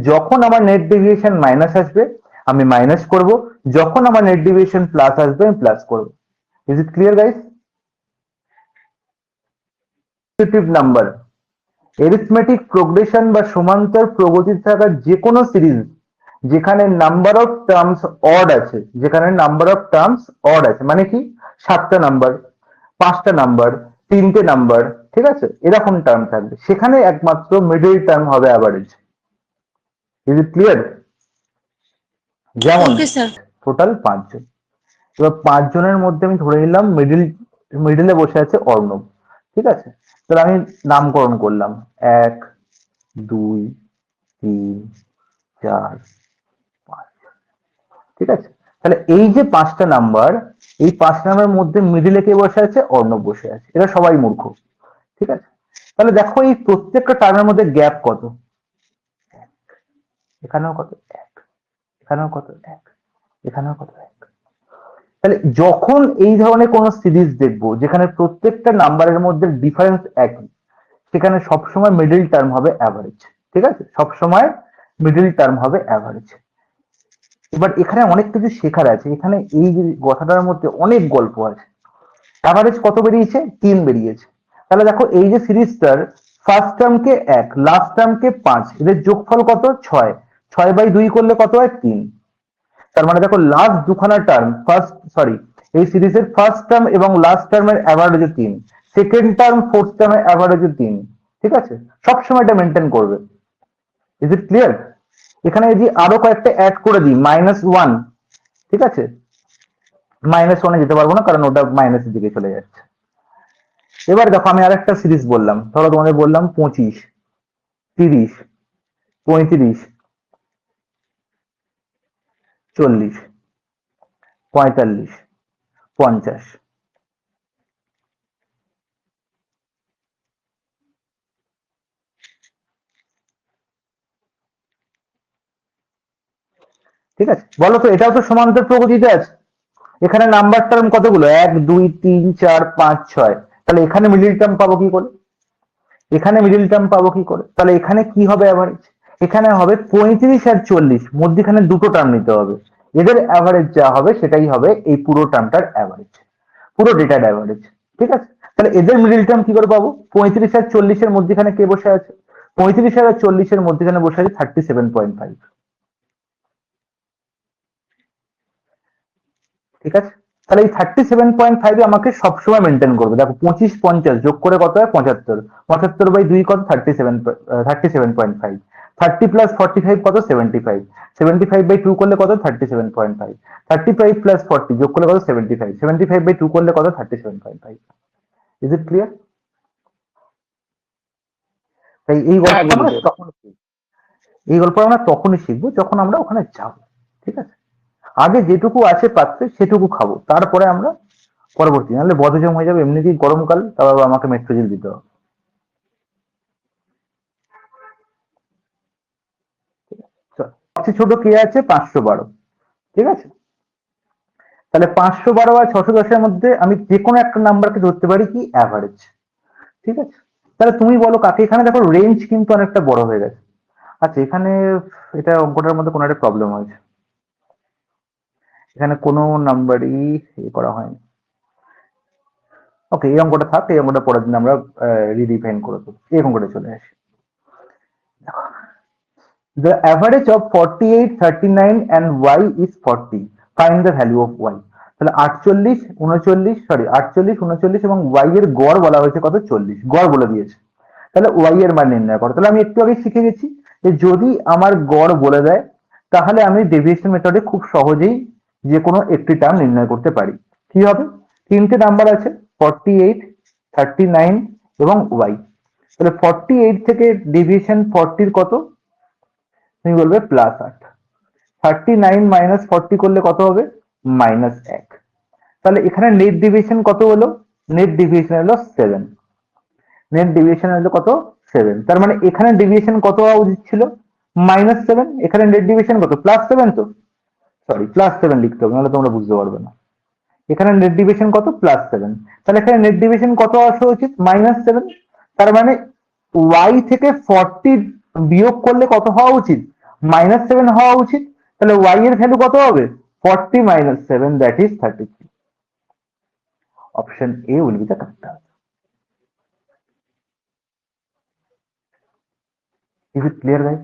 যখন আমার নেট ডেভিয়েশন মাইনাস আসবে আমি মাইনাস করব, যখন আমার নেট ডেভিয়েশন প্লাস আসবে আমি প্লাস করব। Is it clear guys? Positive number, arithmetic progression বা সমান্তর প্রগতি থাকা যে কোনো সিরিজ যেখানে নাম্বার অফ টার্মস অড আছে, যেখানে নাম্বার অফ টার্মস অড আছে মানে কি, 7টা নাম্বার, 5টা নাম্বার, 3টে নাম্বার, ঠিক আছে, এরকম টার্ম থাকবে, সেখানে একমাত্র মিডল টার্ম হবে অ্যাভারেজ। Is it clear? যেমন ওকে স্যার। টোটাল 5 জন, এবার 5 জনের মধ্যে আমি ধরে নিলাম মিডিলে বসে আছে অর্ণব। ঠিক আছে, তাহলে আমি নামকরণ করলাম 1 2 3 4 5। ঠিক আছে? তাহলে এই যে 5টা নাম্বার, এই 5 নাম্বারের মধ্যে মিডিলে কে বসে আছে? অর্ণব বসে আছে। এরা সবাই মূর্খ, ঠিক আছে? তাহলে দেখো এই প্রত্যেকটা টার্মের মধ্যে গ্যাপ কত? এখানেও কত? 1, এখানেও কত? 1, এখানেও কত? 1। তাহলে যখন এই ধরনের কোন সিরিজ দেখবো যেখানে প্রত্যেকটা নাম্বারের মধ্যে ডিফারেন্স একই, সেখানে সবসময় মিডল টার্ম হবে অ্যাভারেজ, ঠিক আছে? সবসময় মিডল টার্ম হবে অ্যাভারেজ। এবার এখানে অনেক কিছু শেখার আছে, এখানে এই যে কথাটার মধ্যে অনেক গল্প আছে। অ্যাভারেজ কত বেরিয়েছে? 3 বেরিয়েছে। তাহলে দেখো এই যে সিরিজটার ফার্স্ট টার্মকে 1, লাস্ট টার্মকে 5, এদের যোগফল কত? 6। 6/2 করলে কত হয়? 3। তার মানে দেখো লাস্ট দুখানা টার্ম, এই সিরিজের ফার্স্ট টার্ম এবং লাস্ট টার্মের অ্যাভারেজও 3, সেকেন্ড টার্ম ফোর্থ টার্মের অ্যাভারেজও 3, ঠিক আছে? সবসময় এটা মেনটেন করবে। Is it clear? এখানে যদি আরো কয়েকটা অ্যাড করে দিই, -1, ঠিক আছে? -1 এ যেতে পারবো না, কারণ ওটা মাইনাসের দিকে চলে যাচ্ছে। এবার দেখো আমি আরেকটা সিরিজ বললাম, ধরো তোমাদের বললাম 25, 30, 35, 40, 45, 50। ঠিক আছে, বলো তো এটাও তো সমান্তর প্রগতিতে আছে। এখানে নাম্বার টার্ম কতগুলো? 1, 2, 3, 4, 5, 6। তাহলে এখানে মিডিল টার্ম পাবো কি করে? এখানে মিডিল টার্ম পাবো কি করে? তাহলে এখানে কি হবে অ্যাভারেজ? এখানে হবে 35 আর 40, মধ্যখানে দুটো টার্ম নিতে হবে। এদের অ্যাভারেজ যা হবে সেটাই হবে এই পুরো টার্মটার অ্যাভারেজ, পুরো ডেটার অ্যাভারেজ, ঠিক আছে? তাহলে এদের মিডিল টার্ম কি করে পাবো? 35 আর 40 এর মধ্যখানে কে বসে আছে? 35 আর 40 এর মধ্যখানে বসে আছে 37.5, ঠিক আছে? তাহলে এই 37.5 আমাকে সবসময় মেনটেন করবে। দেখো 25, 50 যোগ করে কত হয়? 75। 75/2 কত? 37.5। 30 প্লাস 45 কত? 75। 75/2 করলে কত? 37.5। 35 প্লাস 40 যোগ করলে কত? 75। 75/2 করলে কত? 37.5। Is it clear? তাই এই গল্প হ্যাঁ আমরা বন্ধু। তখন শিখবো, এই গল্প আমরা তখনই শিখবো যখন আমরা ওখানে যাবো, ঠিক আছে? আগে যেটুকু আছে পাত্রে সেটুকু খাবো, তারপরে আমরা পরবর্তী, নাহলে বদহজম হয়ে যাবে। এমনিতেই গরমকাল, তারপর আমাকে মেট্রোজেল দিতে হবে। চল, সবচেয়ে ছোট কে আছে? 512, ঠিক আছে? তাহলে 512 আর 610 এর মধ্যে আমি যে কোনো একটা নাম্বারকে ধরতে পারি কি অ্যাভারেজ, ঠিক আছে? তাহলে তুমি বলো কাকে? এখানে দেখো রেঞ্জ কিন্তু অনেকটা বড় হয়ে গেছে। আচ্ছা এখানে এটা অঙ্কটার মধ্যে কোনো একটা প্রবলেম হয়েছে, এখানে কোনো নাম্বারই করা হয়নি। ওকে, এই অঙ্কটা থাক, এই অঙ্কটা পরের দিন আমরা রিডিফাইন করে দেবো। এই অঙ্কটা চলে আসি। The average of 48, 39 and y is 40. Find the value of y. তাহলে 48, 39 এবং y এর গড় বলা হয়েছে কত? 40, গড় বলে দিয়েছে। তাহলে y এর মান নির্ণয় করো। তাহলে আমি একটু আগে শিখে গেছি যে যদি আমার গড় বলে দেয় তাহলে আমি ডেভিয়েশন মেথডে খুব সহজেই যে কোনো একটি টার্ম নির্ণয় করতে পারি। কি হবে? তিনটে নাম্বার আছে, 48, 39 এবং y। তাহলে 48 থেকে ডেভিয়েশন 40 কত? তুমি বলবে +8। 39 মাইনাস 40 করলে কত হবে? -1। তাহলে এখানে নেট ডেভিয়েশন কত হলো? নেট ডেভিয়েশন হলো 7। নেট ডেভিয়েশন হলো কত? 7। তার মানে এখানে ডেভিয়েশন কত হওয়া উচিত ছিল? -7। এখানে নেট ডেভিয়েশন কত? +7। তো সরি, +7 লিখতে হবে, নাহলে তোমরা বুঝতে পারবে না। এখানে নেট ডেভিয়েশন কত? +7। তাহলে এখানে নেট ডেভিয়েশন কত আসা উচিত? -7। তার মানে y থেকে 40 বিয়োগ করলে কত হওয়া উচিত? -7 হওয়া উচিত। তাহলে y এর ভ্যালু কত হবে? 40 - 7, that is 33. Option A will be the correct answer. Is it clear guys?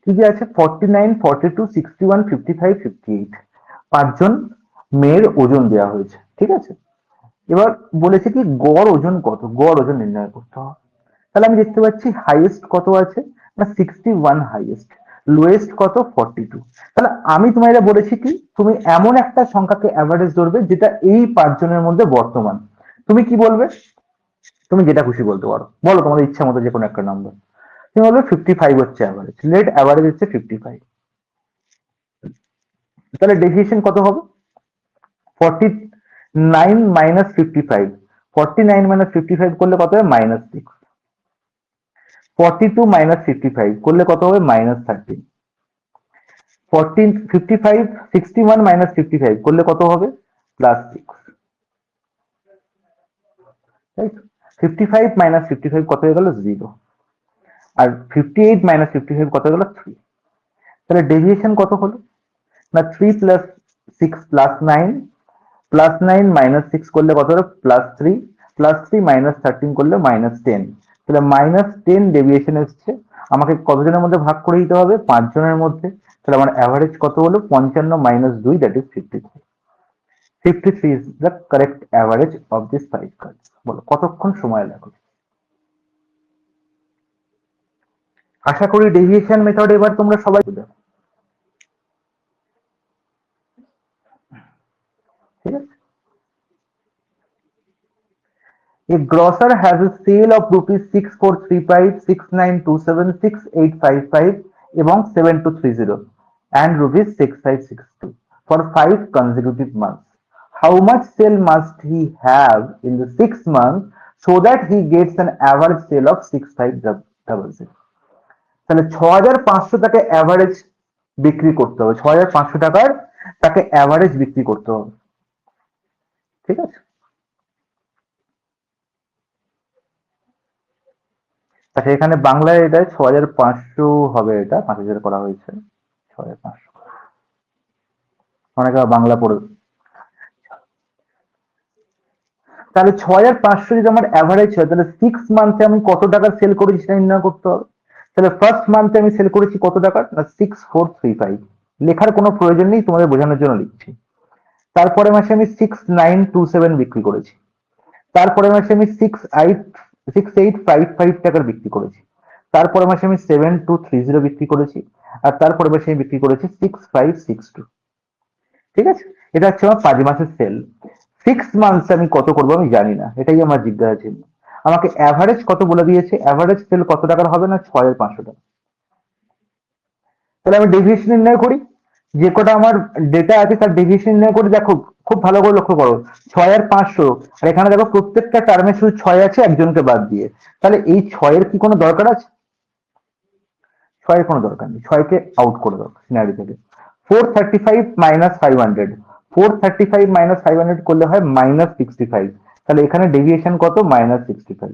কি কি আছে? 49, 42, 61, 55, 58, পাঁচজন মেয়ের ওজন দেওয়া হয়েছে, ঠিক আছে? এবার বলেছে কি গড় ওজন কত? গড় ওজন নির্ণয় করতে হবে। তাহলে আমি দেখতে পাচ্ছি হাইয়েস্ট কত আছে না 61 হাইয়েস্ট, লোয়েস্ট কত 42। তাহলে আমি তোমায় বলেছি কি তুমি এমন একটা সংখ্যাকে অ্যাভারেজ ধরবে যেটা এই পাঁচজনের মধ্যে বর্তমান। তুমি কি বলবে? তুমি যেটা খুশি বলতে পারো, বলো তোমাদের ইচ্ছা মতো যে কোনো একটা নাম্বার। হলো 55 হচ্ছে অ্যাভারেজ, লেট অ্যাভারেজ হচ্ছে 55। তাহলে ডেভিয়েশন কত হবে? 49 মাইনাস 55, 49 মাইনাস 55 করলে কত হবে? -6। 42 মাইনাস 55 করলে কত হবে? -13। 55 61 মাইনাস 55 করলে কত হবে? +6। তাই তো? 55 মাইনাস 55 কত হয়ে গেল? 0। আর 58 মাইনাস 55 কত হয়ে গেল? 3। তাহলে ডেভিয়েশন কত হলো? না 3 প্লাস 6 প্লাস 9, প্লাস 9 মাইনাস 6 করলে কত হলো? +3, প্লাস 3 মাইনাস 13 করলে -10। তাহলে -10 ডেভিয়েশন এসছে। আমাকে কতজনের মধ্যে ভাগ করে দিতে হবে? 5 জনের মধ্যে। তাহলে আমার অ্যাভারেজ কত হলো? 55 minus 2, that is 53। 53 is the correct average of these 5 cards. বলো কতক্ষণ সময় লাগবে? আশা করি ডেভিয়েশন মেথড এবার তোমরা সবাই বুঝো। ঠিক আছে? A grocer has a sale of rupees 6435, 6927, 6855 এবং 7230 and rupees 6562 for 5 consecutive months. How much sale must he have in the 6 months so that he gets an average sale of 6500? তাহলে 6500 টাকা average বিক্রি করতে হবে, 6500 টাকার তাকে অ্যাভারেজ বিক্রি করতে হবে। ঠিক আছে? আচ্ছা, এখানে বাংলায় এটা 6500 হবে, এটা 5000 করা হয়েছে 6500। অনেকে আবার বাংলা পড়ে। তাহলে 6500 যদি আমার অ্যাভারেজ হয়, তাহলে 6 মান্থে আমি কত টাকার সেল করেছি সেটা নির্ণয় করতে হবে। তাহলে ফার্স্ট মান্থে আমি সেল করেছি কত টাকার? না 6435। লেখার কোনো প্রয়োজন নেই, তোমাদের বোঝানোর জন্য লিখছি। তারপরে মাসে আমি 6927 বিক্রি করেছি। তারপরে মাসে আমি 6855 টাকার বিক্রি করেছি। তারপরে মাসে আমি 7230 বিক্রি করেছি। আর তারপরে মাসে আমি বিক্রি করেছি 6562। ঠিক আছে? এটা হচ্ছে আমার 5 মাসের সেল। 6 মান্থস আমি কত করবো আমি জানি না, এটাই আমার জিজ্ঞাসা ছিল। আমাকে অ্যাভারেজ কত বলে দিয়েছে, অ্যাভারেজ সেল কত টাকার হবে? না 6500 টাকা। তাহলে আমি ডেভিয়েশন নির্ণয় করি। যে কটা আমার ডেটা আছে তার ডেভিয়েশন নির্ণয় করে দেখো, খুব ভালো করে লক্ষ্য করো। 6500, আর এখানে দেখো প্রত্যেকটা টার্মে শুধু 6 আছে একজনকে বাদ দিয়ে। তাহলে এই 6 এর কি কোনো দরকার আছে? 6 এর কোনো দরকার নেই, 6 কে আউট করে দাও সিনারি থেকে। 435 মাইনাস 500, 435 মাইনাস 500 করলে হয় -65। তাহলে এখানে ডেভিয়েশন কত? -65।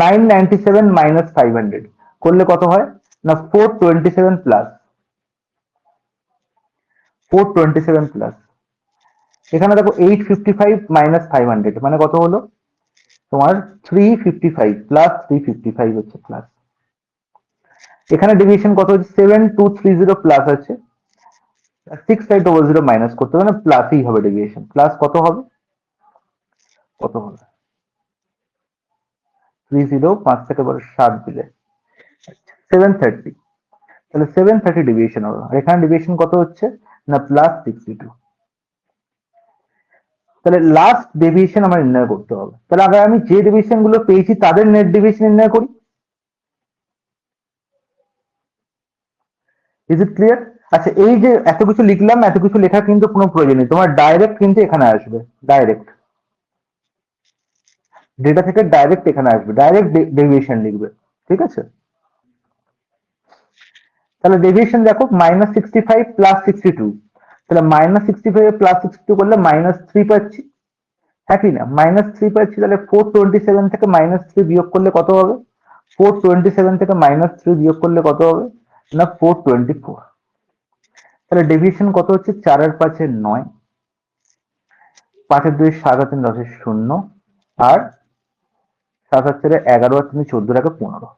997 মাইনাস 500 করলে কত হয়? না 427 প্লাস 427 প্লাস, এখানে দেখো 855 মাইনাস 500 মানে কত হলো তোমার? 355 প্লাস 355 হচ্ছে প্লাস। এখানে ডেভিয়েশন কত হচ্ছে? 7230 প্লাস আছে, 6500 মাইনাস করতে হবে, না প্লাসই হবে ডেভিয়েশন। প্লাস কত হবে? কত হবে? 30 5 থেকে বড় 7 দিলে 730। তাহলে 730 ডেভিয়েশন হবে। আর এখানে ডেভিয়েশন কত হচ্ছে? না +62। তাহলে লাস্ট ডেভিয়েশন আমার নির্ণয় করতে হবে। তাহলে আগে আমি যে ডেভিয়েশন গুলো পেয়েছি তাদের নেট ডেভিয়েশন নির্ণয় করি। Is it clear? আচ্ছা, এই যে এত কিছু লিখলাম, এত কিছু লেখার কিন্তু কোনো প্রয়োজন নেই, তোমার ডাইরেক্ট কিন্তু এখানে আসবে, ডাইরেক্ট ডেটা থেকে ডাইরেক্ট এখানে আসবে, ডাইরেক্ট ডেভিয়েশন লিখবে। ঠিক আছে? তাহলে ডেভিয়েশন দেখো -65 প্লাস 62। তাহলে -65 প্লাস 62 করলে -3 পাচ্ছি, হ্যাঁ কি না? -3 পাচ্ছি। তাহলে 427 থেকে -3 বিয়োগ করলে কত হবে? 427 থেকে -3 বিয়োগ করলে কত হবে? না 424। তাহলে ডেভিয়েশন কত হচ্ছে? 4 আর 5 এর 9, 5 এর 2 7 আর 3 10 এর 0, আর 7 আর 4 11 আর 3 14 15।